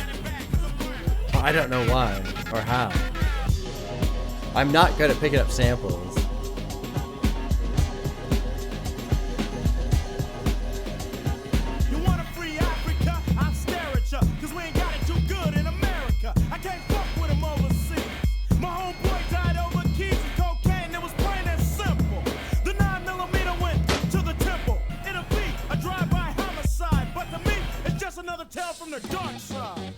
I don't know why or how. I'm not good at picking up samples. You want a free Africa? I'll stare at ya, cause we ain't got it too good in America. I can't fuck with them overseas. My homeboy died over keys and cocaine, it was plain and simple. The 9mm went to the temple. It'll be a drive-by homicide, but to me, it's just another tale from the dark side.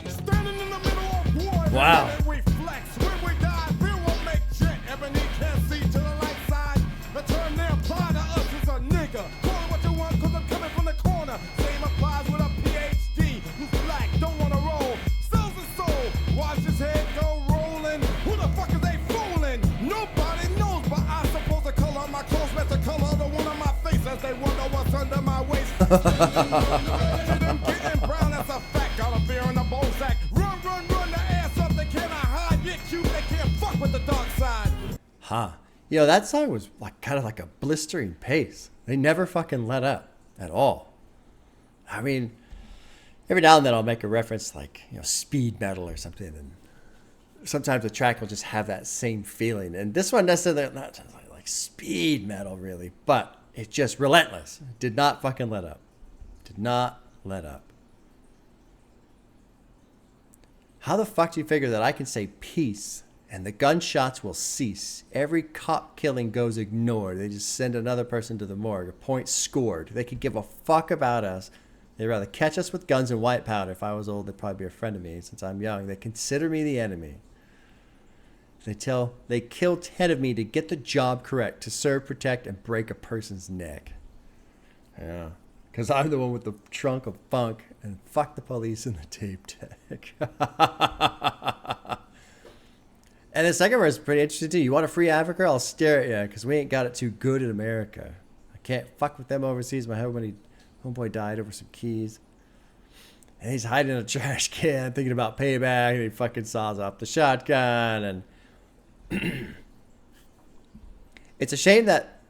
Standing in the middle of war, wow. We flex. When we die, we will make jet. Ebony can't see to the light side. The term they apply to us is a nigga. Call it what you want, cause I'm coming from the corner. Same applies with a PhD. Who's black, don't wanna roll. Sells his soul. Watch his head go rolling. Who the fuck is they fooling? Nobody knows, but I suppose the color of my clothes match the color of the one on my face as they wonder what's under my waist. I'm getting brown, that's a fact. Got a fear in the bowl sack. Run, the ass up, they cannot hide. Get cute, they can't fuck with the dark side. Huh. That song was like kind of like a blistering pace. They never fucking let up at all. I mean, every now and then I'll make a reference like, speed metal or something, and sometimes the track will just have that same feeling. And this one necessarily not like speed metal really, but it's just relentless. Did not fucking let up. Did not let up. How the fuck do you figure that I can say peace and the gunshots will cease. Every cop killing goes ignored. They just send another person to the morgue. A point scored. They could give a fuck about us. They'd rather catch us with guns and white powder. If I was old, they'd probably be a friend of me. Since I'm young, they consider me the enemy. They kill 10 of me to get the job correct, to serve, protect, and break a person's neck. Yeah. Because I'm the one with the trunk of funk, and fuck the police and the tape deck. And the second verse is pretty interesting too. You want to free Africa? I'll stare at you, because we ain't got it too good in America. I can't fuck with them overseas. My homeboy died over some keys. And he's hiding in a trash can thinking about payback, and he fucking saws off the shotgun. And it's a shame that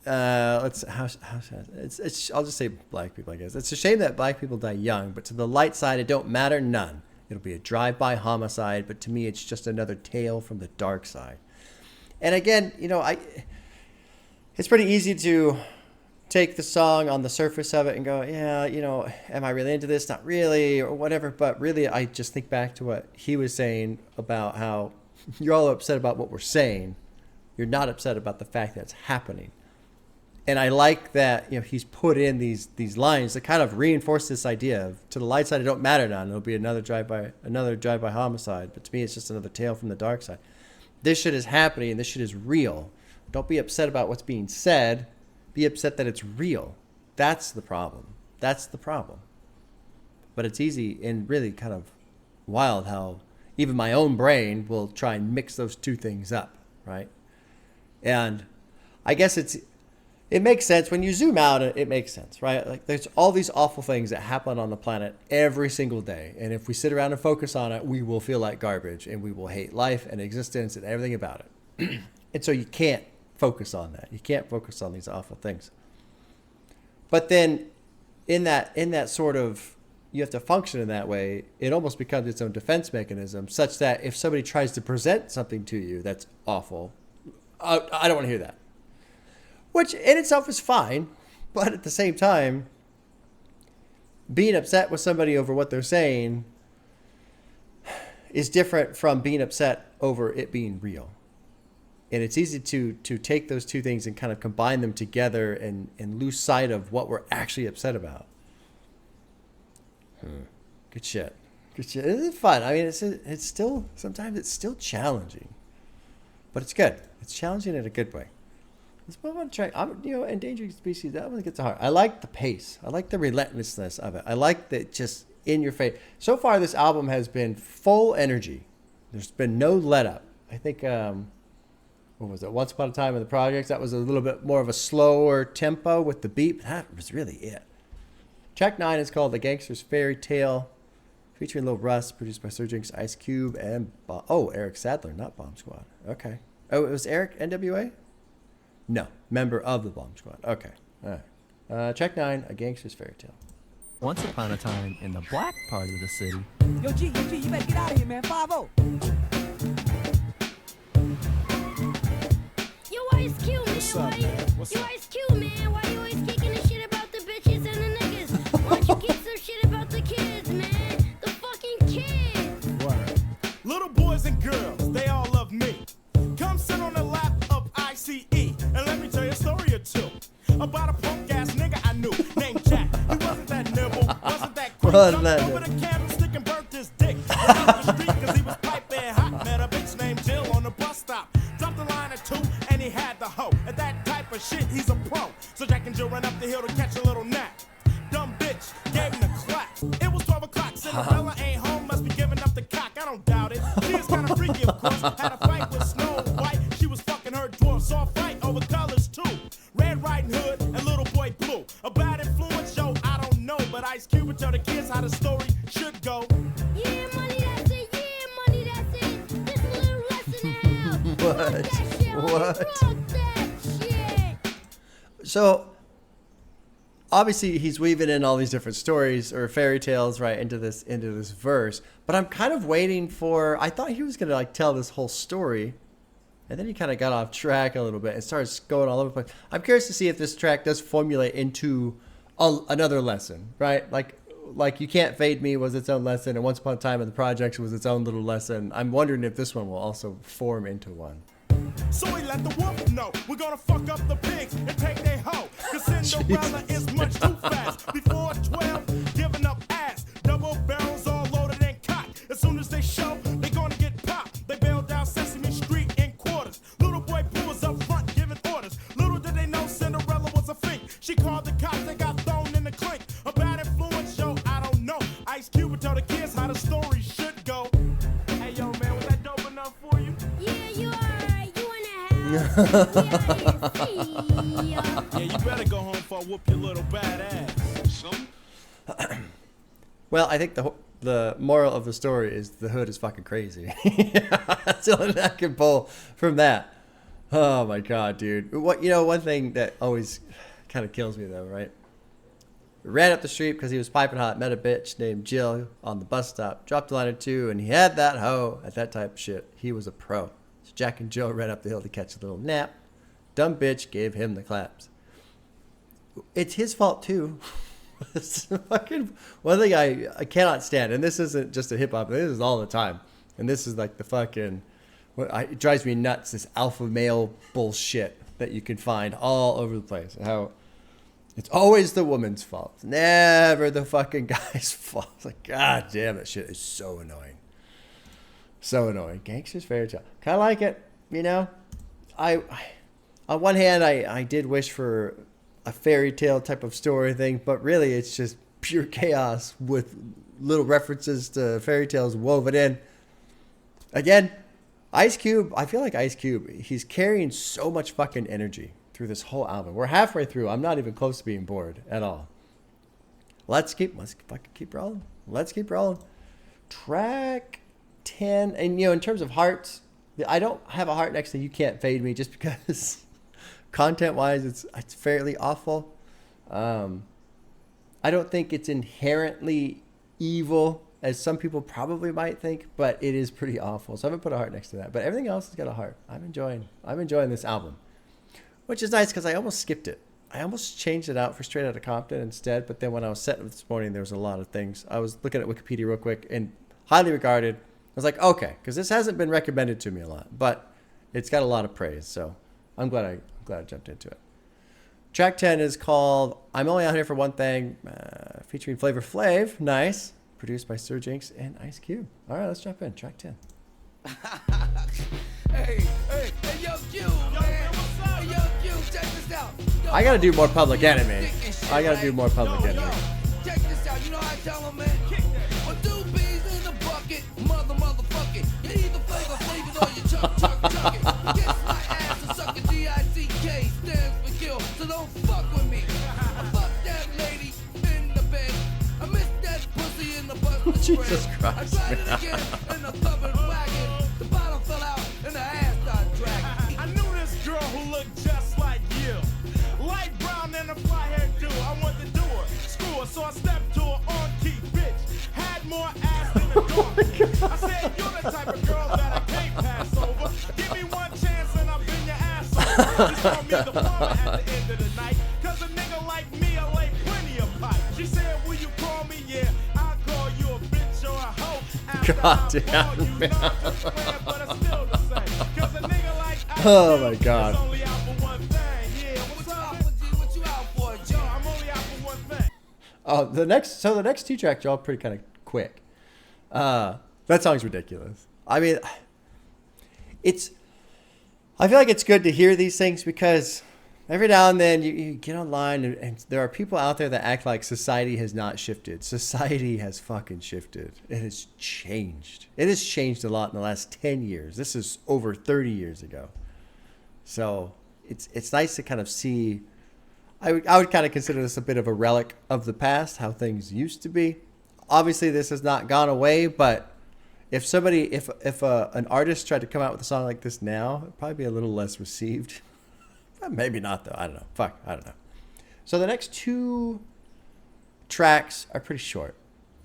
I'll just say black people, I guess. It's a shame that black people die young, but to the light side, it don't matter none. It'll be a drive-by homicide, but to me, it's just another tale from the dark side. And again, it's pretty easy to take the song on the surface of it and go, yeah, am I really into this? Not really, or whatever. But really, I just think back to what he was saying about how you're all upset about what we're saying. You're not upset about the fact that it's happening. And I like that, he's put in these lines that kind of reinforce this idea of, to the light side, it don't matter none. It'll be another drive-by homicide. But to me, it's just another tale from the dark side. This shit is happening, and this shit is real. Don't be upset about what's being said. Be upset that it's real. That's the problem. That's the problem. But it's easy and really kind of wild how even my own brain will try and mix those two things up, right? And I guess it makes sense. When you zoom out, it makes sense, right? Like, there's all these awful things that happen on the planet every single day. And if we sit around and focus on it, we will feel like garbage, and we will hate life and existence and everything about it. And so you can't focus on that. You can't focus on these awful things. But then in that sort of, you have to function in that way, it almost becomes its own defense mechanism, such that if somebody tries to present something to you that's awful, I don't want to hear that. Which in itself is fine, but at the same time, being upset with somebody over what they're saying is different from being upset over it being real. And it's easy to take those two things and kind of combine them together and lose sight of what we're actually upset about. Good shit. Good shit. It's fun. I mean, it's still, sometimes it's still challenging, but it's good. It's challenging in a good way. Let's move on to track. Endangered species, that one gets hard. I like the pace. I like the relentlessness of it. I like that just in your face. So far, this album has been full energy. There's been no let up. I think, what was it? Once Upon a Time in the Projects, that was a little bit more of a slower tempo with the beat. That was really it. Track 9 is called The Gangster's Fairytale, featuring Lil Russ, produced by Sir Jinx, Ice Cube, and Eric Sadler, not Bomb Squad. Okay. Oh, it was Eric NWA? No, member of the Bomb Squad. Okay. All right. Track 9, A Gangster's Fairytale. Once upon a time in the black part of the city. Yo, G, you better get out of here, man. 5-0. Yo, Ice Cube, man. Ice Cube, man. Why you always kicking the shit about the bitches and the niggas? Why don't you kick some shit about the kids, man? The fucking kids. Word. Little boys and girls, they all love me. Come sit on the lap of ICE, and let me tell you a story or two about a punk ass nigga I knew named Jack. He wasn't that nibble, wasn't that creep. Jumped over the candlestick and burnt his dick. Off the street 'cause he was piping hot. Met a bitch named Jill on the bus stop. Dropped a line or two, and he had the hoe. At that type of shit, he's a pro. So Jack and Jill ran up the hill to catch a little nap. Dumb bitch gave him the clap. It was 12 o'clock. Cinderella ain't home, must be giving up the cock. I don't doubt it. She is kind of freaky, of course. Had a fight with Snow White. She was fucking her dwarf. Saw a fight over colors too. Red Riding Hood and Little Boy Blue. A bad influence, yo, I don't know. But Ice Cube would tell the kids how the story should go. Yeah, money, that's it. Yeah, money, that's it. Just a little lesson in hell. What? So, obviously, he's weaving in all these different stories or fairy tales right into this verse. But I'm kind of waiting for. I thought he was gonna like tell this whole story, and then he kind of got off track a little bit and starts going all over the place. I'm curious to see if this track does formulate into another lesson, right? Like like You Can't Fade Me was its own lesson, and Once Upon a Time in the Projects was its own little lesson. I'm wondering if this one will also form into one. So we let the wolf know we're gonna fuck up the pigs and take their hoe. Cause Cinderella is much too fast. Before 12, giving up ass. Double barrels all loaded and cocked. As soon as they show, they gonna get popped. They bail down Sesame Street in quarters. Little boy Pooh was up front giving orders. Little did they know Cinderella was a fink. She called the cops and got thrown in the clink. A bad influence show, I don't know. Ice Cube would tell the kids how the story should go. Hey yo man, was that dope enough for you? Yeah, you alright. You in the house. Yeah, you better go home before I whoop your little bad ass. Well, I think the moral of the story is the hood is fucking crazy. That's the only thing I can pull from that. Oh my god, dude. One thing that always kind of kills me though, right? Ran up the street because he was piping hot, met a bitch named Jill on the bus stop, dropped a line or two, and he had that hoe at that type of shit. He was a pro. So Jack and Jill ran up the hill to catch a little nap. Dumb bitch gave him the claps. It's his fault too. It's fucking one thing I cannot stand, and this isn't just a hip hop. This is all the time, and this is like the fucking. It drives me nuts. This alpha male bullshit that you can find all over the place. How it's always the woman's fault, it's never the fucking guy's fault. It's like, god damn, that shit is so annoying. So annoying. Gangsta's Fairytale. Kind of like it, I on one hand, I did wish for a fairy tale type of story thing, but really it's just pure chaos with little references to fairy tales woven in. Again, Ice Cube, I feel like Ice Cube, he's carrying so much fucking energy through this whole album. We're halfway through. I'm not even close to being bored at all. Let's fucking keep rolling. Let's keep rolling. Track 10, and in terms of hearts, I don't have a heart next to You Can't Fade Me just because content-wise, it's fairly awful. I don't think it's inherently evil, as some people probably might think, but it is pretty awful. So I haven't put a heart next to that. But everything else has got a heart. I'm enjoying this album, which is nice because I almost skipped it. I almost changed it out for Straight Outta Compton instead. But then when I was setting this morning, there was a lot of things. I was looking at Wikipedia real quick, and highly regarded. I was like, okay, because this hasn't been recommended to me a lot, but it's got a lot of praise. So I'm glad I jumped into it. Track 10 is called I'm Only Out Here for One Thing, featuring Flavor Flav. Nice. Produced by Sir Jinx and Ice Cube. All right, let's jump in. Track 10. Hey, yo, Q, man. Hey, yo, Q, check this out. Yo, I got to do more Public Enemy. I got to do more Public Enemy. Check this out. You know how I tell them, man? Well, 2 peas in the bucket, motherfucking. You either flavor or you chuck it. Kiss my ass and suck a DICK. Stands for kill, so don't fuck with me. I fuck that lady in the bed. I miss that pussy in the butt. Jesus Christ. I tried it again in the covered wagon. The bottom fell out and the ass started dragging. I knew this girl who looked just like you. Light brown and a fly hairdo. I wanted to do her, screw her, so I stepped to her on key, bitch. Had more ass than a dog. I said, you're the type of girl that I can't pass over. Give me one chance and I'll bend your ass over. Just call me the plumber at the end of the night. Cause a nigga like me, I lay plenty of pipe. She said, will you call me? Yeah, I'll call you a bitch or a hoe. After God damn, you, man. but it's still the same. Cause a nigga like I Oh my God. is only out for one thing. Yeah, what's up? What you out for, Joe? I'm only out for one thing. Oh, the next 2 tracks are all pretty kind of quick. That song's ridiculous. I mean, I feel like it's good to hear these things because every now and then you get online and there are people out there that act like society has not shifted. Society has fucking shifted. It has changed. It has changed a lot in the last 10 years. This is over 30 years ago. So it's nice to kind of see. I would kind of consider this a bit of a relic of the past, how things used to be. Obviously, this has not gone away, but if an artist tried to come out with a song like this now, it'd probably be a little less received. Maybe not, though. I don't know. I don't know. So the next 2 tracks are pretty short.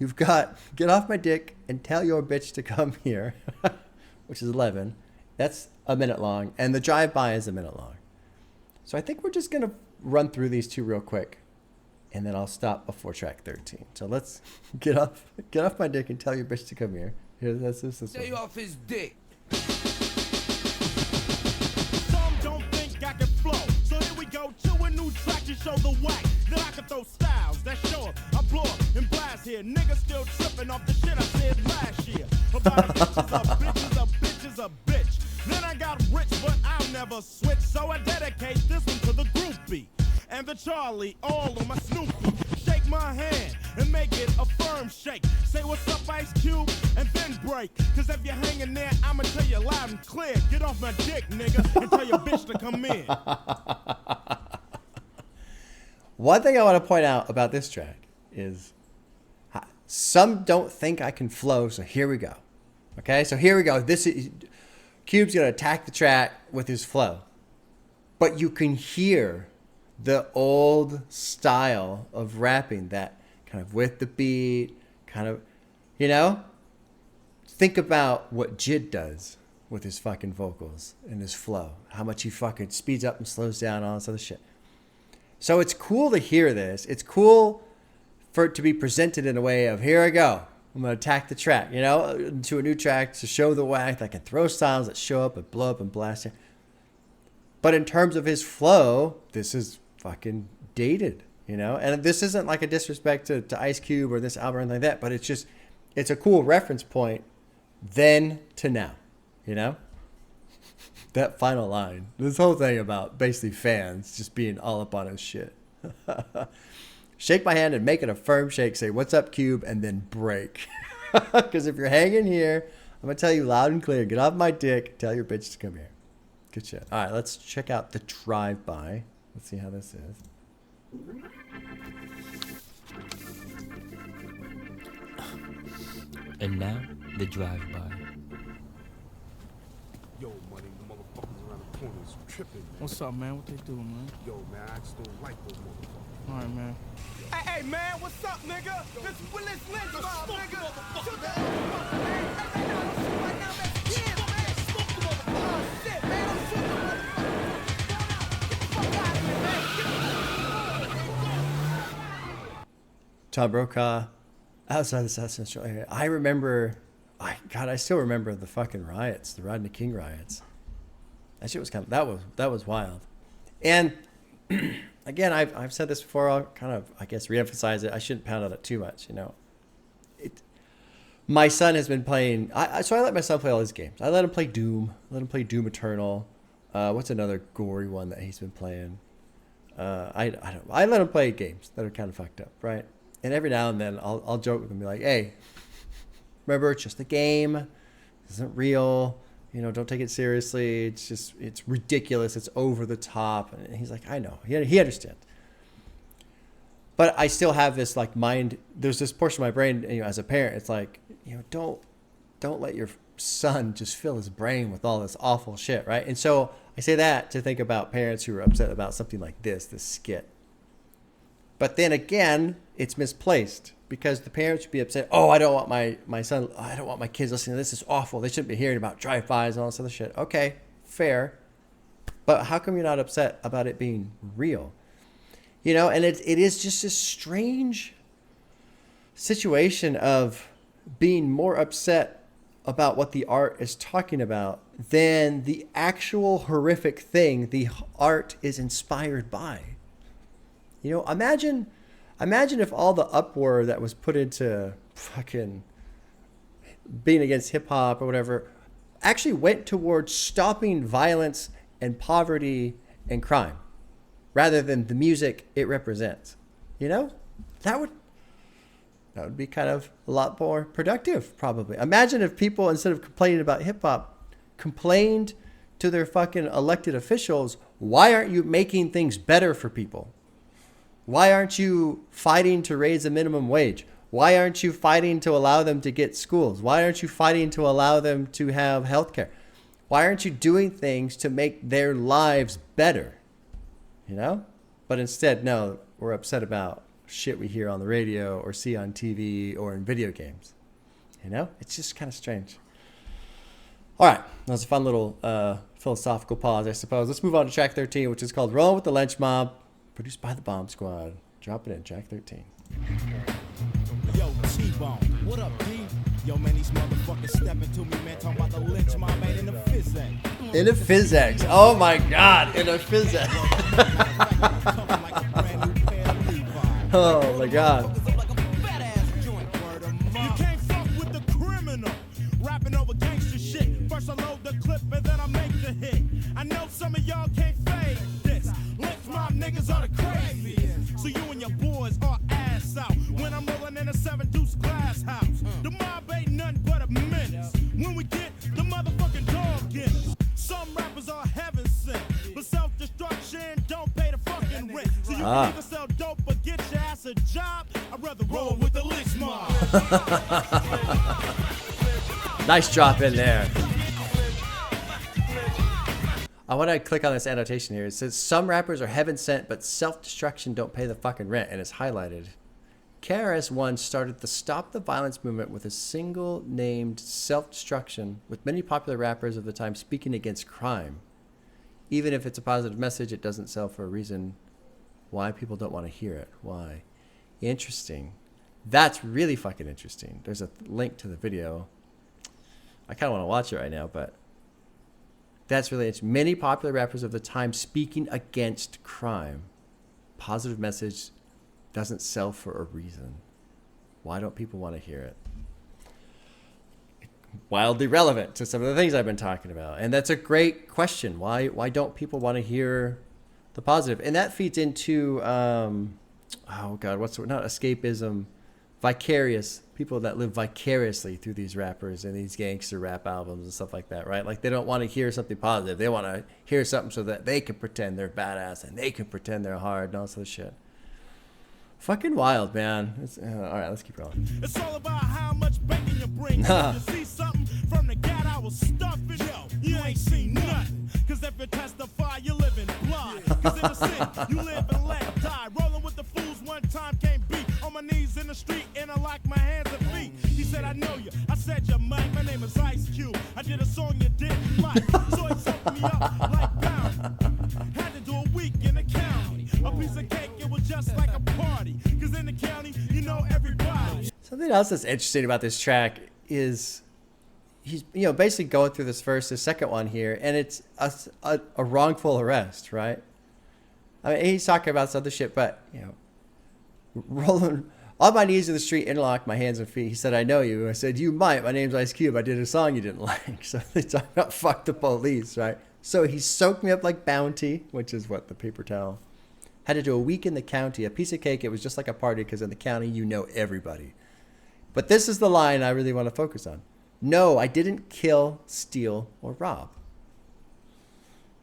You've got Get Off My Dick and Tell Your Bitch to Come Here, which is 11. That's a minute long. And The Drive By is a minute long. So I think we're just going to run through these 2 real quick. and then I'll stop before track 13. So let's get off my dick and tell your bitch to come here. Here, that's this Stay one. off his dick. Some don't think I can flow. So here we go to a new track to show the whack that I can throw styles that show up. I blow up and blast here. Niggas still tripping off the shit I said last year. About a bitch is a bitch. Then I got rich, but I'll never switch. So I dedicate this one to the groupie and the Charlie, all on my Snoopy. Shake my hand and make it a firm shake. Say what's up, Ice Cube, and then break. Cause if you're hanging there, I'ma tell you loud and clear. Get off my dick, nigga, and tell your bitch to come in. One thing I want to point out about this track is some don't think I can flow, so here we go. Okay, so here we go. This is Cube's gonna attack the track with his flow, but you can hear the old style of rapping, that kind of with the beat, kind of, you know. Think about what Jid does with his fucking vocals and his flow. How much he fucking speeds up and slows down, all this other shit. So it's cool to hear this. It's cool for it to be presented in a way of, here I go. I'm going to attack the track, you know, to a new track to show the whack. I can throw styles that show up and blow up and blast it. But in terms of his flow, this is fucking dated, you know? And this isn't like a disrespect to Ice Cube or this album or anything like that, but it's just, it's a cool reference point then to now, you know? That final line, this whole thing about basically fans just being all up on his shit. Shake my hand and make it a firm shake. Say, what's up, Cube? And then break. Because if you're hanging here, I'm going to tell you loud and clear. Get off my dick. Tell your bitch to come here. Good shit. All right, let's check out the drive-by. Let's see how this is. And now, the drive-by. Yo, money, the motherfuckers around the corners tripping. What's up, man? What they doing, man? Yo, man, I just don't like those motherfuckers. All right, man. Hey, man, what's up, nigga? This is Willis Lynch, nigga. Shoot the motherfucker, man. Hey, no, don't shoot right now, man. Yeah, man. Smoke the motherfucker. Oh, shit, man. Don't shoot the motherfucker. Get the fuck out of here, man. Tom Brokaw, outside the South Central area. I remember, I still remember the fucking riots, the Rodney King riots. That shit was kind of, that was wild. And again, I've said this before. I'll kind of, I guess, reemphasize it. I shouldn't pound on it too much, you know. My son has been playing. So I let my son play all his games. I let him play Doom. Let him play Doom Eternal. What's another gory one that he's been playing? I let him play games that are kind of fucked up, right? And every now and then I'll joke with him, be like, "Hey, remember, it's just a game. It isn't real. You know, don't take it seriously. It's ridiculous. It's over the top." And he's like, "I know." He understands. But I still have this like mind. There's this portion of my brain, you know, as a parent, it's like, you know, don't let your son just fill his brain with all this awful shit, right? And so I say that to think about parents who are upset about something like this skit. But then again, it's misplaced because the parents would be upset. Oh, I don't want my son, I don't want my kids listening to this. It's awful. They shouldn't be hearing about drive-bys and all this other shit. Okay, fair. But how come you're not upset about it being real? You know, and it is just a strange situation of being more upset about what the art is talking about than the actual horrific thing the art is inspired by. You know, imagine if all the uproar that was put into fucking being against hip hop or whatever actually went towards stopping violence and poverty and crime rather than the music it represents. You know, that would be kind of a lot more productive, probably. Imagine if people, instead of complaining about hip hop, complained to their fucking elected officials, why aren't you making things better for people? Why aren't you fighting to raise the minimum wage? Why aren't you fighting to allow them to get schools? Why aren't you fighting to allow them to have health care? Why aren't you doing things to make their lives better? You know? But instead, no, we're upset about shit we hear on the radio or see on TV or in video games. You know? It's just kind of strange. All right. That was a fun little philosophical pause, I suppose. Let's move on to track 13, which is called Rollin' with the Lench Mob, produced by the Bomb Squad. Drop it in, track 13. Yo, T-Bone, what up, D? Yo, man, these motherfuckers stepping to me, man, talking about the Lench, my man, in the Fizzac. In a Fizzac. Oh my God, in a Fizzac. Oh my God. You can't fuck with the criminal. Rapping over gangster shit. First I load the clip and then I make the hit. I know some of y'all can't fade this. Lench mob niggas are the craziest. So you and your boys are ass out. When I'm rolling in a 7-deuce glass house. The mob ain't nothing but a menace. When we get the motherfucking dog in us. Some rappers are heaven sent. But self-destruction don't pay the fucking rent. So you can either sell dope or get your ass a job. I'd rather roll with the Lench mob. Nice drop in there. I want to click on this annotation here. It says some rappers are heaven sent, but self-destruction don't pay the fucking rent, and it's highlighted. KRS-One started the Stop the Violence movement with a single named self-destruction, with many popular rappers of the time speaking against crime. Even if it's a positive message, it doesn't sell for a reason why people don't want to hear it. Why? Interesting. That's really fucking interesting. There's a link to the video. I kind of want to watch it right now, but that's really interesting. Many popular rappers of the time speaking against crime. Positive message doesn't sell for a reason. Why don't people want to hear it? Wildly relevant to some of the things I've been talking about. And that's a great question. Why don't people want to hear the positive? And that feeds into, oh God, what's the word? Not escapism, vicarious. People that live vicariously through these rappers and these gangster rap albums and stuff like that, right? Like they don't want to hear something positive. They want to hear something so that they can pretend they're badass and they can pretend they're hard and all this other shit. Fucking wild, man. All right, let's keep going. It's all about how much bacon you bring. You see something from the gat, I was stuffing. Yo, you ain't seen nothing. Cause if you testify, you live in blood. Cause in the city, you live and let die. Rolling with the fools one time can't beat. On my knees in the street and I like my hands and feet. He said, I know you. I said, you're mine. My name is Ice Cube. I did a song you didn't like. So he took me up like pound. Had to do a week in the county. A piece of cake, it was just like a party. Cause in the county, you know everybody. Something else that's interesting about this track is he's basically going through this verse, the second one here, and it's a wrongful arrest, right? I mean, he's talking about some other shit, but rolling on my knees in the street, interlock my hands and feet. He said, I know you. I said, you might. My name's Ice Cube. I did a song you didn't like. So they talk about fuck the police, right? So he soaked me up like Bounty, which is what the paper towel. Had to do a week in the county, a piece of cake. It was just like a party because in the county, you know everybody. But this is the line I really want to focus on. No, I didn't kill, steal, or rob.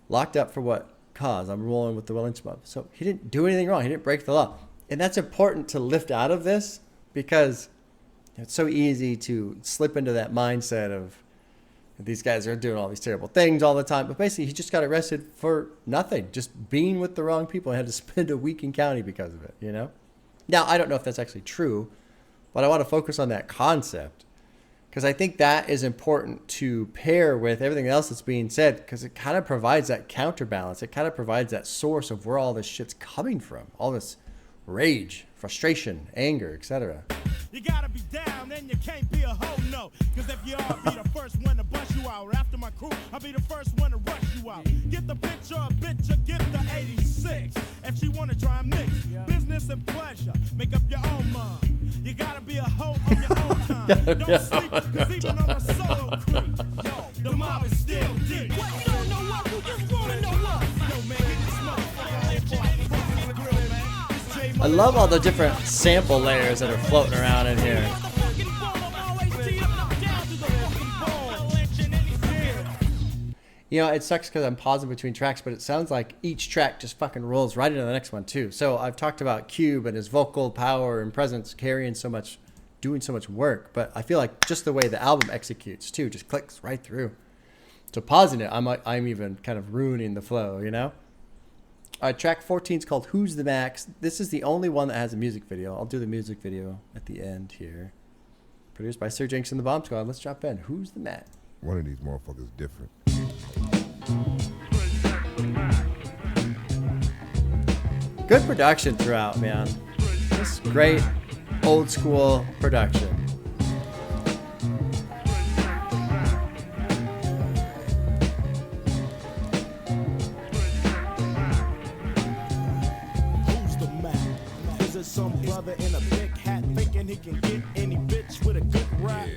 Locked up for what cause? I'm rolling with the Lench mob. So he didn't do anything wrong. He didn't break the law. And that's important to lift out of this because it's so easy to slip into that mindset of these guys are doing all these terrible things all the time. But basically, he just got arrested for nothing, just being with the wrong people and had to spend a week in county because of it, Now, I don't know if that's actually true, but I want to focus on that concept because I think that is important to pair with everything else that's being said because it kind of provides that counterbalance. It kind of provides that source of where all this shit's coming from, all this rage, frustration, anger, etc. You gotta be down and you can't be a hoe, no. Cause if you are, be the first one to bust you out. After my crew, I'll be the first one to rush you out. Get the picture, bitch, or get the 86. If she wanna try and mix business and pleasure, make up your own mind. You gotta be a hoe on your own time. Don't sleep, cause even on a solo creep, yo, the mob is still deep. What, you don't know what? You just wanna know what? Yo, man, get this motherfucker here for the grill, man. I love all the different sample layers that are floating around in here. It sucks because I'm pausing between tracks, but it sounds like each track just fucking rolls right into the next one too. So I've talked about Cube and his vocal power and presence carrying so much, doing so much work, but I feel like just the way the album executes too, just clicks right through. So pausing it, I'm even kind of ruining the flow, Track 14 is called Who's the Max. This is the only one that has a music video. I'll do the music video at the end here. Produced by Sir Jinx and the Bomb Squad. Let's drop in. Who's the Max? One of these motherfuckers different. Good production throughout, man. nice, great, old school production. Who's the man? Is it some brother in a big hat thinking he can get any bitch with a good rap?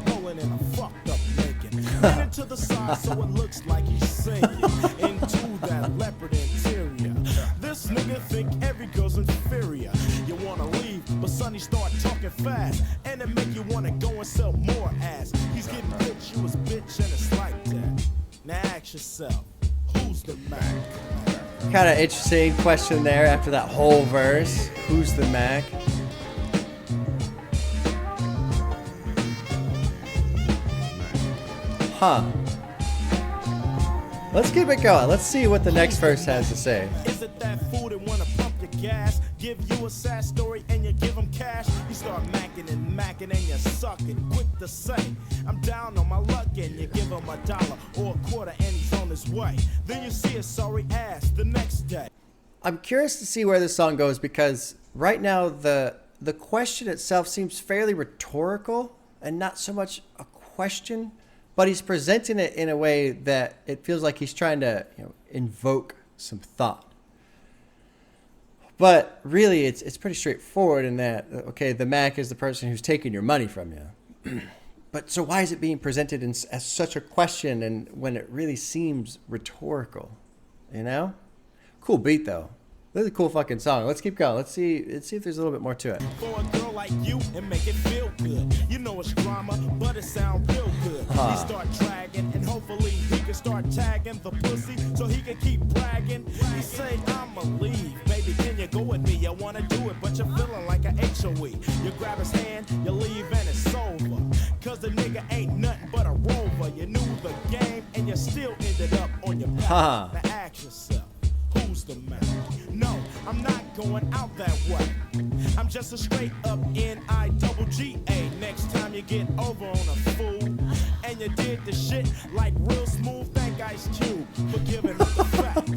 Rolling in a fucked up naked. Leaning to the side so it looks like he's sinking into that leopard interior. This nigga think every girl's inferior. You wanna leave, but Sonny start talking fast, and it make you wanna go and sell more ass. He's getting rich, you was bitch, and it's like that. Now ask yourself, who's the Mac? Kind of interesting question there after that whole verse. Who's the Mac? Huh. Let's keep it going. Let's see what the next verse has to say. Is it that fool that wanna pump your gas? Give you a sad story and you give him cash? You start macking and you suck it. Quick to say, I'm down on my luck, and you give him $1 or a quarter and he's on his way. Then you see his sorry ass the next day. I'm curious to see where this song goes, because right now the question itself seems fairly rhetorical and not so much a question, but he's presenting it in a way that it feels like he's trying to, invoke some thought. But really, it's pretty straightforward in that, okay, the Mac is the person who's taking your money from you. But so why is it being presented as such a question, and when it really seems rhetorical, Cool beat though. This is a cool fucking song. Let's keep going. Let's see if there's a little bit more to it. For a girl like you and make it feel good. You know it's drama, but it sound real good. He start dragging, and hopefully he can start tagging the pussy so he can keep bragging. He say, I'ma leave. Baby, can you go with me? I wanna do it, but you're feeling like an HOE. You grab his hand, you leave, and it's over. Cause the nigga ain't nothing but a rover. You knew the game, and you still ended up on your back. Now ask yourself, who's the man? No, I'm not going out that way. I'm just a straight up N-I-double-G-A. Next time you get over on a fool, and you did the shit like real smooth, thank Ice Cube for giving us the facts.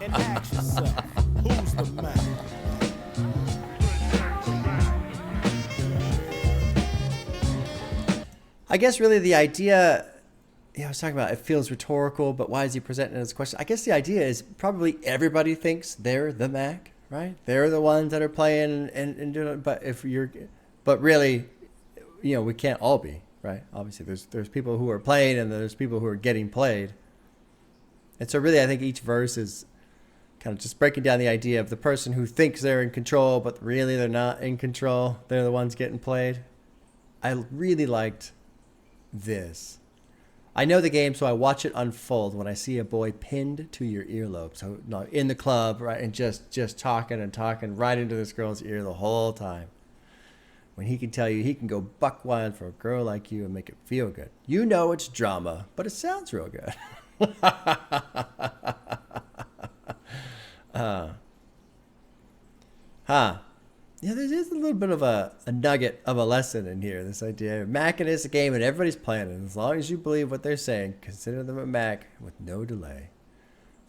And ask yourself, who's the man? I guess really the idea, I was talking about it feels rhetorical, but why is he presenting it as a question? I guess the idea is probably everybody thinks they're the Mac, right? They're the ones that are playing and doing it. But really, we can't all be, right? Obviously, there's people who are playing and there's people who are getting played. And so really, I think each verse is kind of just breaking down the idea of the person who thinks they're in control, but really they're not in control. They're the ones getting played. I really liked this. I know the game, so I watch it unfold when I see a boy pinned to your earlobe. So in the club, right, and just talking and talking right into this girl's ear the whole time. When he can tell you he can go buck wild for a girl like you and make it feel good. You know it's drama, but it sounds real good. Yeah, there is a little bit of a nugget of a lesson in here. This idea of Mac is a game and everybody's playing it. As long as you believe what they're saying, consider them a Mac with no delay.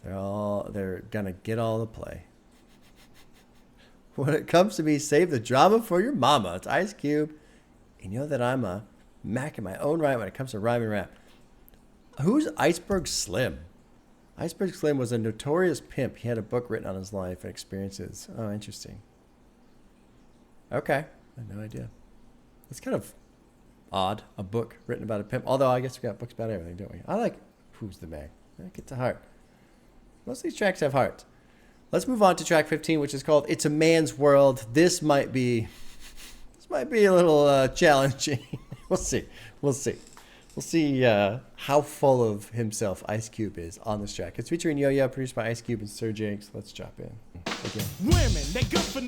They're gonna get all the play. When it comes to me, save the drama for your mama. It's Ice Cube. And you know that I'm a Mac in my own right when it comes to rhyme and rap. Who's Iceberg Slim? Iceberg Slim was a notorious pimp. He had a book written on his life and experiences. Oh, interesting. Okay, I had no idea. It's kind of odd, a book written about a pimp. Although I guess we got books about everything, don't we? I like Who's the Mac. Get to heart. Most of these tracks have heart. Let's move on to track 15, which is called "It's a Man's World." This might be a little challenging. We'll see. We'll see how full of himself Ice Cube is on this track. It's featuring Yo-Yo, produced by Ice Cube and Sir Jakes. Let's drop in. Again. Women, they good for...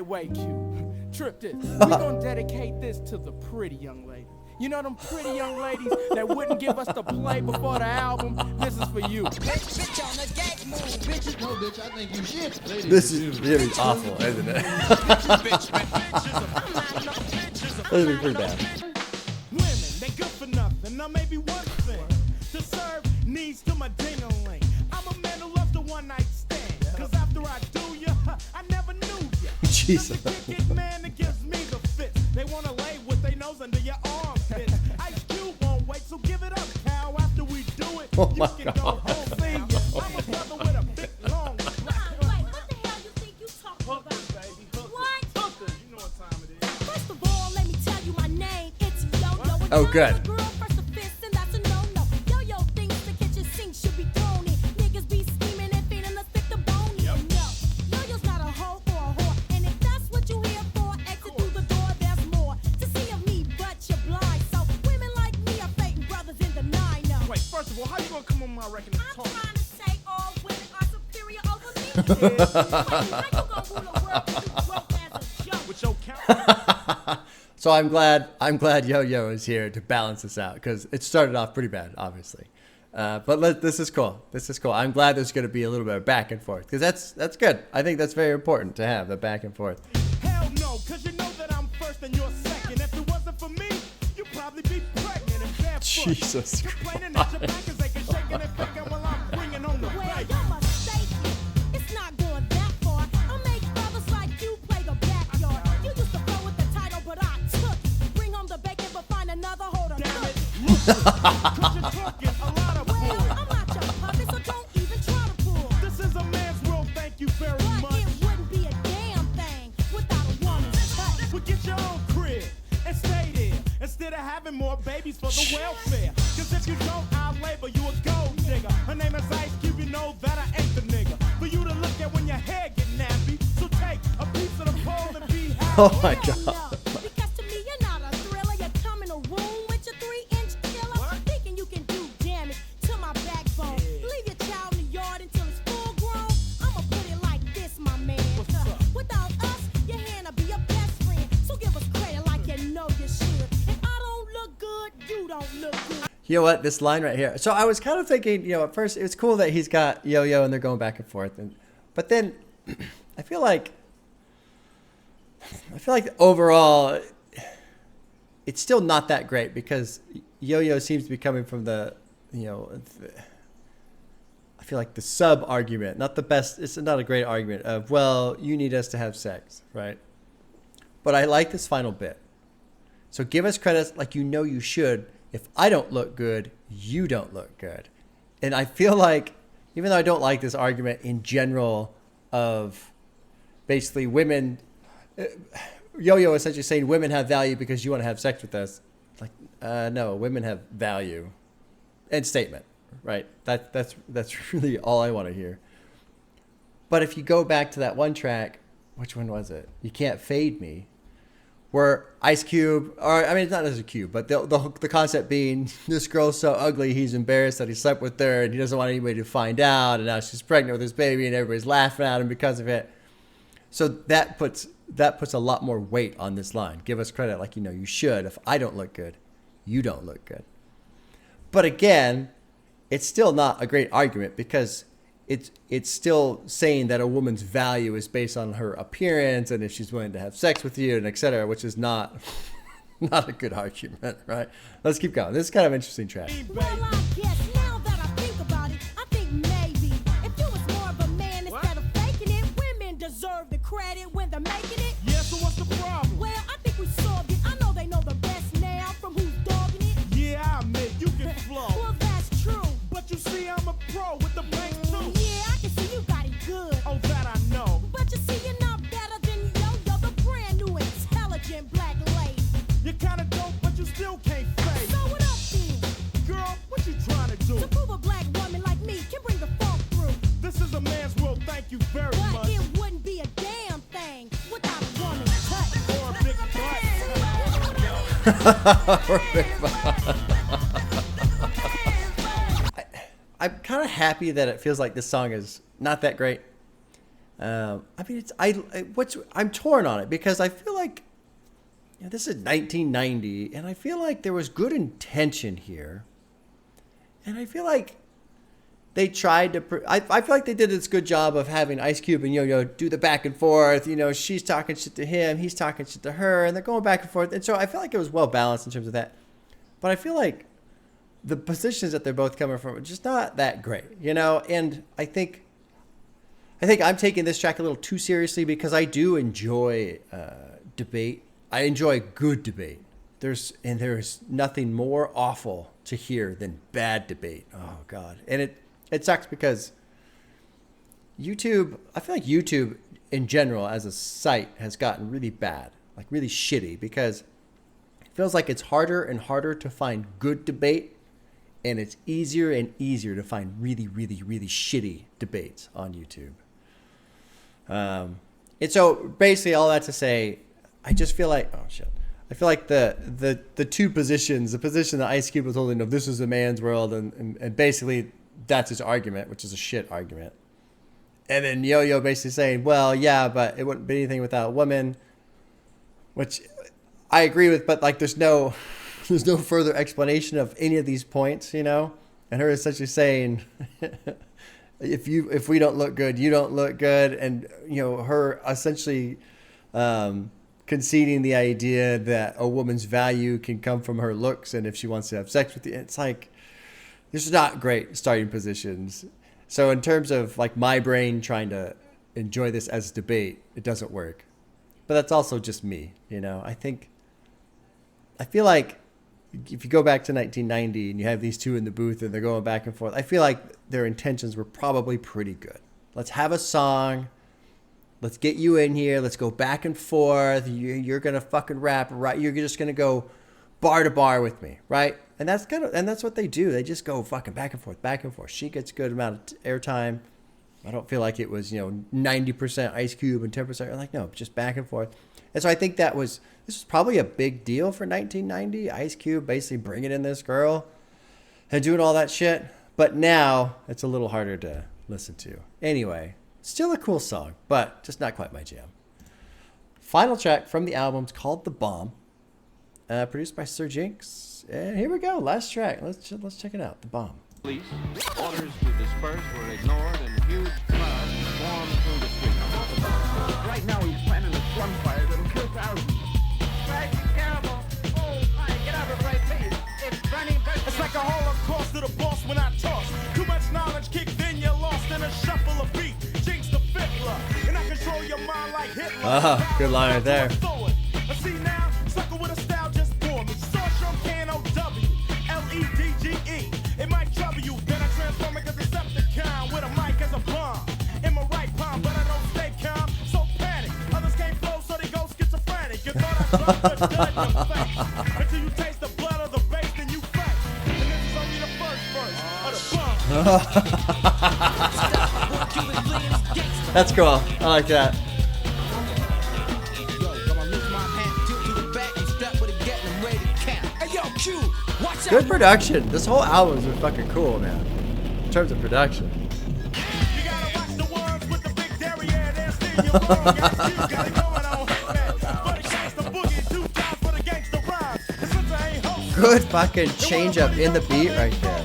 Wait, Q. Trip this. We're gonna dedicate this to the pretty young lady. You know them pretty young ladies that wouldn't give us the play before the album? This is for you. Bitch on the gag move. Bitches, no, bitch, I think you shit. This is really awful, isn't it? This is pretty bad. Women, they good for nothing. Now maybe one thing. To serve needs to my ding-a-ling. I'm a man who loves the one-night stand. Cause after I do ya, I never knew ya. Jesus. Man that gives me the fit. They wanna lay with their nose under your armpit. Ice Cube won't wait, so give it up, pal. After we do it, Oh you my can God. go home. See ya. I'm a brother with a big long black. What the hell you think you talking about? Baby, What? hookers. You know what time it is. First of all, let me tell you my name. It's Yo-Yo. Oh, good. Girl, first the fist, and that's a no-no. Yo-Yo thinks the kitchen sink should be thrown in. Niggas be scheming and feeding us stick the bone in. No, Yo-Yo's not a hoe or a whore. And if that's what you here for, exit through the door, there's more. To see of me, but you're blind. So women like me are faking brothers in the nine. No. Wait, first of all, how you gonna come on my record and I'm talk? trying to say all women are superior over me. Wait, how you gonna rule the world if you broke as a joke? With your count. So I'm glad Yo-Yo is here to balance this out because it started off pretty bad, obviously. But this is cool. This is cool. I'm glad there's going to be a little bit of back and forth because that's good. I think that's very important to have the back and forth. Hell no, cause you know that I'm first and you're second. If it wasn't for me, you'd probably be pregnant and barefoot. Jesus Complaining that your back is aching, shaking and faking while I'm bringing on the Well, bass. you're mistaken. It's not going that far. I make brothers like you play the backyard. You used to flow with the title, but I took it. Bring home the bacon, but find another holder. Damn it, cause you're talking a lot of Well, bull. I'm not your puppet, so don't even try to pull. This is a man's world, thank you very But much. it wouldn't be a damn thing without a woman's touch. Well, get your own crib and stay there instead of having more babies for the welfare. Cause if you don't, I'll label you a gold digger. Her name is Ice Cube, you know that I ain't the nigga. For you to look at when your hair get nappy. So take a piece of the pole and be happy. Oh my Hell God. no, because to me you're not a thriller. You come in a room with your 3-inch killer, thinking you can do damage to my backbone. Leave your child in the yard until it's full grown. I'ma put it like this, my man. Without us, your hand'll be your best friend. So give us credit like you know you should. If I don't look good, you don't look good. You know what? This line right here. So I was kind of thinking, at first it's cool that he's got Yo-Yo and they're going back and forth, but then I feel like overall it's still not that great because Yo-Yo seems to be coming from the I feel like the sub argument, not the best. It's not a great argument of, well, you need us to have sex, right? But I like this final bit. So give us credit like you know you should. If I don't look good, you don't look good. And I feel like, even though I don't like this argument in general of basically women, Yo-Yo essentially saying women have value because you want to have sex with us. Like, no, women have value. End statement, right? That's really all I want to hear. But if you go back to that one track, which one was it? You Can't Fade Me. Where Ice Cube, or I mean, it's not as a cube, but the concept being this girl's so ugly, he's embarrassed that he slept with her, and he doesn't want anybody to find out, and now she's pregnant with his baby, and everybody's laughing at him because of it. So that puts a lot more weight on this line. Give us credit like you know you should. If I don't look good, you don't look good. But again, it's still not a great argument because it's still saying that a woman's value is based on her appearance and if she's willing to have sex with you and etc., which is not a good argument, right? Let's keep going. This is kind of an interesting track. Well, I guess now that I think about it, I think maybe if you was more of a man instead of faking it, women deserve the credit when they're making it. Yeah, so what's the problem? Well, I think we solved it. I know they know the best now from who's dogging it. Yeah, I admit you can flow. Well, that's true. But you see, I'm a pro with the bank too. Yeah, I can see you got it good. Oh, that I know. But you see, you're not better than Yo-Yo, the brand new intelligent black lady. You're kinda dope, but you still can't fade. So what up then? Girl, what you trying to do? To prove a black woman like me can bring the funk through. This is a man's world, thank you very But much. it wouldn't be a damn thing without a woman's touch. Or a big I'm kind of happy that it feels like this song is not that great. I mean, I'm torn on it because I feel like this is 1990, and I feel like there was good intention here, and I feel like they tried to. I feel like they did this good job of having Ice Cube and Yo-Yo do the back and forth. She's talking shit to him, he's talking shit to her, and they're going back and forth. And so I feel like it was well balanced in terms of that. But I feel like the positions that they're both coming from are just not that great, And I think I think I'm taking this track a little too seriously because I do enjoy debate. I enjoy good debate. There's nothing more awful to hear than bad debate. Oh God. And it sucks because YouTube, I feel like YouTube in general as a site has gotten really bad, like really shitty, because it feels like it's harder and harder to find good debate, and it's easier and easier to find really, really, really shitty debates on YouTube. And so basically all that to say, I just feel like, oh shit. I feel like the two positions, the position that Ice Cube was holding of this is a man's world, and basically that's his argument, which is a shit argument. And then Yo-Yo basically saying, well, yeah, but it wouldn't be anything without women, which I agree with, but like there's no further explanation of any of these points, you know? And her essentially saying, if we don't look good, you don't look good. And, you know, her essentially conceding the idea that a woman's value can come from her looks, and if she wants to have sex with you, it's like, this is not great starting positions. So in terms of like my brain trying to enjoy this as debate, it doesn't work. But that's also just me, you know? I feel like if you go back to 1990 and you have these two in the booth and they're going back and forth, I feel like their intentions were probably pretty good. Let's have a song. Let's get you in here. Let's go back and forth. You're going to fucking rap, right? You're just going to go bar to bar with me, right? And that's what they do. They just go fucking back and forth, back and forth. She gets a good amount of airtime. I don't feel like it was, 90% Ice Cube and 10%. Like, no, just back and forth. And so I think this was probably a big deal for 1990. Ice Cube basically bringing in this girl and doing all that shit. But now it's a little harder to listen to. Anyway, still a cool song, but just not quite my jam. Final track from the album's called The Bomb, produced by Sir Jinx. And here we go, last track. Let's check it out. The Bomb. Police orders to disperse were ignored and huge crowds swarmed through the streets. Right now he's planning a slum fire that'll kill thousands. Right, terrible. Oh, my, get out of the right place. It's running back. It's like a holocaust to the boss when I toss. Too much knowledge kicked in, you're lost in a shuffle of beat. Jinx the fiddler, and I control your mind like Hitler. Good line right there. See now, sucker with a style just bore me. Source from K-N-O-W, L-E-D-G-E. It might trouble you, then I transform it to Decepticon with a mic as a bomb. In my right palm, but I don't stay calm, so panic. Others can't flow, so they go schizophrenic. You thought I dropped the dud in your face. Until you taste the blood of the bass, then you fight. And this is only the first verse of the bomb. That's cool. I like that. Good production. This whole album's been fucking cool, man. In terms of production. Good fucking change up in the beat right there.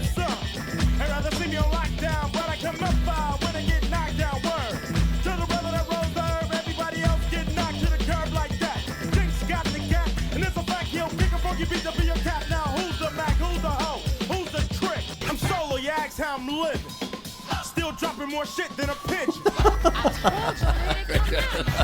How I'm living, still dropping more shit than a pigeon.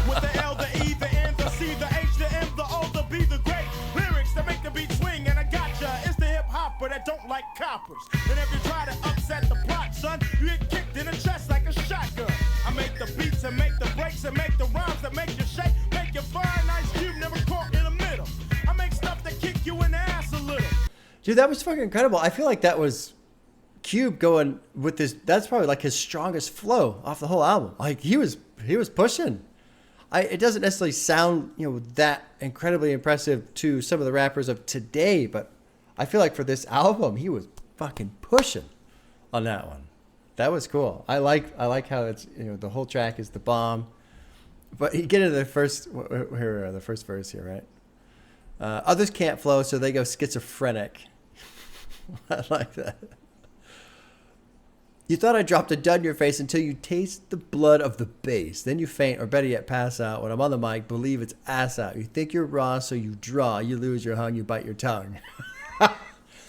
With the L, the E, the N, the C, the H, the M, the O, the B, the great lyrics that make the beat swing, and I gotcha. It's the hip hopper that don't like coppers. And if you try to upset the plot, son, you get kicked in the chest like a shotgun. I make the beats and make the breaks and make the rhymes that make you shake, make you fine. Ice Cube never caught in the middle. I make stuff that kick you in the ass a little. Dude, that was fucking incredible. I feel like that was Cube going with this. That's probably like his strongest flow off the whole album. Like he was pushing. It doesn't necessarily sound that incredibly impressive to some of the rappers of today, but I feel like for this album he was fucking pushing on that one. That was cool. I like how it's the whole track is The Bomb, but you get into the first verse here, right? Others can't flow, so they go schizophrenic. I like that. You thought I dropped a dud in your face until you taste the blood of the bass. Then you faint, or better yet, pass out. When I'm on the mic, believe it's ass out. You think you're raw, so you draw. You lose your hung, you bite your tongue.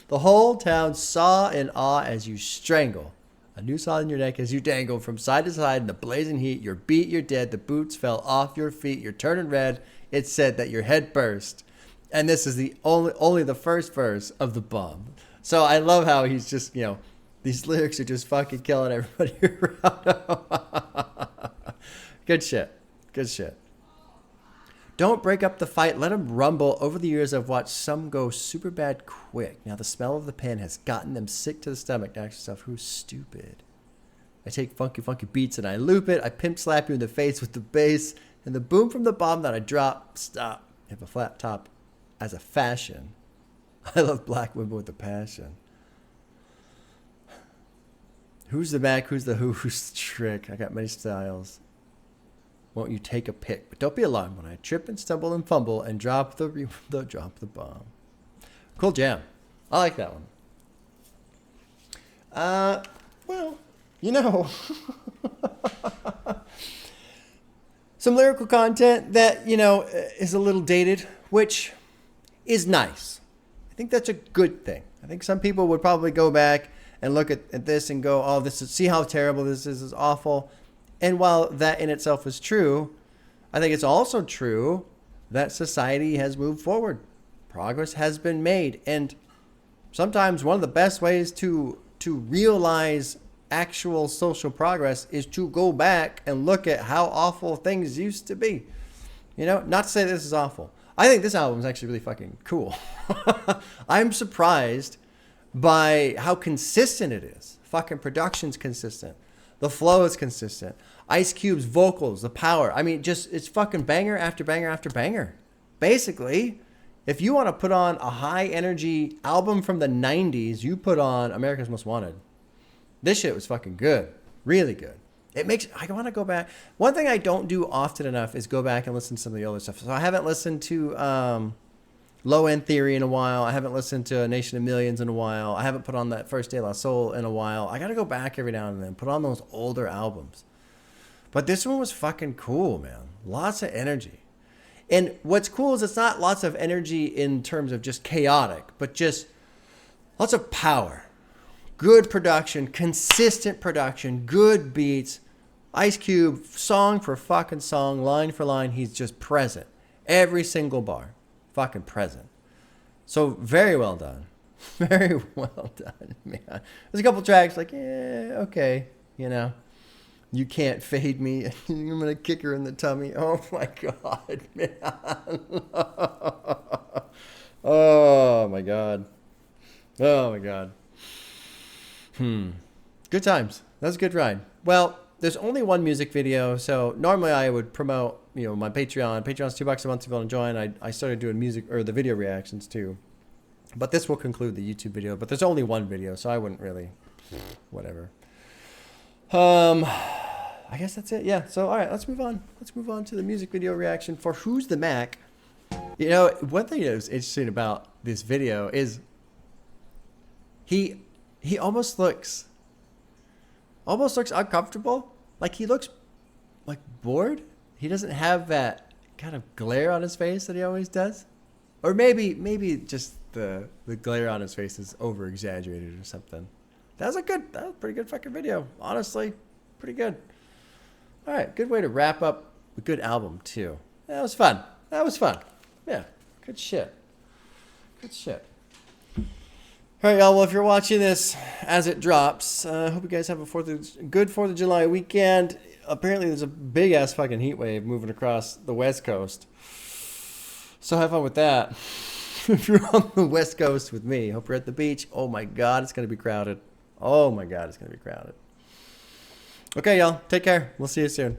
The whole town saw in awe as you strangle A noose on your neck as you dangle from side to side in the blazing heat. You're beat, you're dead. The boots fell off your feet. You're turning red. It said that your head burst. And this is the only the first verse of the bomb. So I love how he's just, you know, these lyrics are just fucking killing everybody around. Good shit. Good shit. Don't break up the fight. Let them rumble. Over the years, I've watched some go super bad quick. Now the smell of the pen has gotten them sick to the stomach. Ask yourself, who's stupid? I take funky, funky beats and I loop it. I pimp slap you in the face with the bass. And the boom from the bomb that I drop. Stop. I have a flat top as a fashion. I love black women with a passion. Who's the Mac? Who's the who? Who's the trick? I got many styles. Won't you take a pic? But don't be alarmed when I trip and stumble and fumble and drop the bomb. Cool jam. I like that one. Well, you know, some lyrical content that, you know, is a little dated, which is nice. I think that's a good thing. I think some people would probably go back and look at this and go, oh, this is, see how terrible this is awful. And while that in itself is true, I think it's also true that society has moved forward. Progress has been made. And sometimes one of the best ways to realize actual social progress is to go back and look at how awful things used to be. You know, not to say this is awful. I think this album is actually really fucking cool. I'm surprised by how consistent it is. Fucking production's consistent. The flow is consistent. Ice Cube's vocals, the power. I mean, just, it's fucking banger after banger after banger. Basically, if you want to put on a high energy album from the 90s, you put on America's Most Wanted. This shit was fucking good. Really good. It makes, I want to go back. One thing I don't do often enough is go back and listen to some of the older stuff. So I haven't listened to Low End Theory in a while. I haven't listened to Nation of Millions in a while. I haven't put on that First De La Soul in a while. I got to go back every now and then, put on those older albums. But this one was fucking cool, man. Lots of energy. And what's cool is it's not lots of energy in terms of just chaotic, but just lots of power. Good production, consistent production, good beats. Ice Cube, song for fucking song, line for line, he's just present. Every single bar. Fucking present. So very well done. Very well done, man. There's a couple tracks like, yeah, okay, you know. You can't fade me. I'm gonna kick her in the tummy. Oh my god, man. Oh my god. Oh my god. Good times. That was a good ride. Well, there's only one music video, so normally I would promote, you know, my Patreon. Patreon's $2 a month if you want to join. I started doing music or the video reactions too. But this will conclude the YouTube video. But there's only one video, so I wouldn't really, whatever. I guess that's it. Yeah. So all right, let's move on. Let's move on to the music video reaction for Who's the Mac. You know, one thing that was interesting about this video is he almost looks uncomfortable. Like he looks like bored. He doesn't have that kind of glare on his face that he always does. Or maybe just the glare on his face is over exaggerated or something. That was a pretty good fucking video. Honestly, pretty good. All right, good way to wrap up a good album too. That was fun. Yeah, good shit. Good shit. All right, y'all. Well, if you're watching this as it drops, I hope you guys have a good 4th of July weekend. Apparently, there's a big ass fucking heat wave moving across the West Coast. So have fun with that. If you're on the West Coast with me, hope you're at the beach. Oh my God, it's gonna be crowded. Oh my God, it's gonna be crowded. Okay, y'all. Take care. We'll see you soon.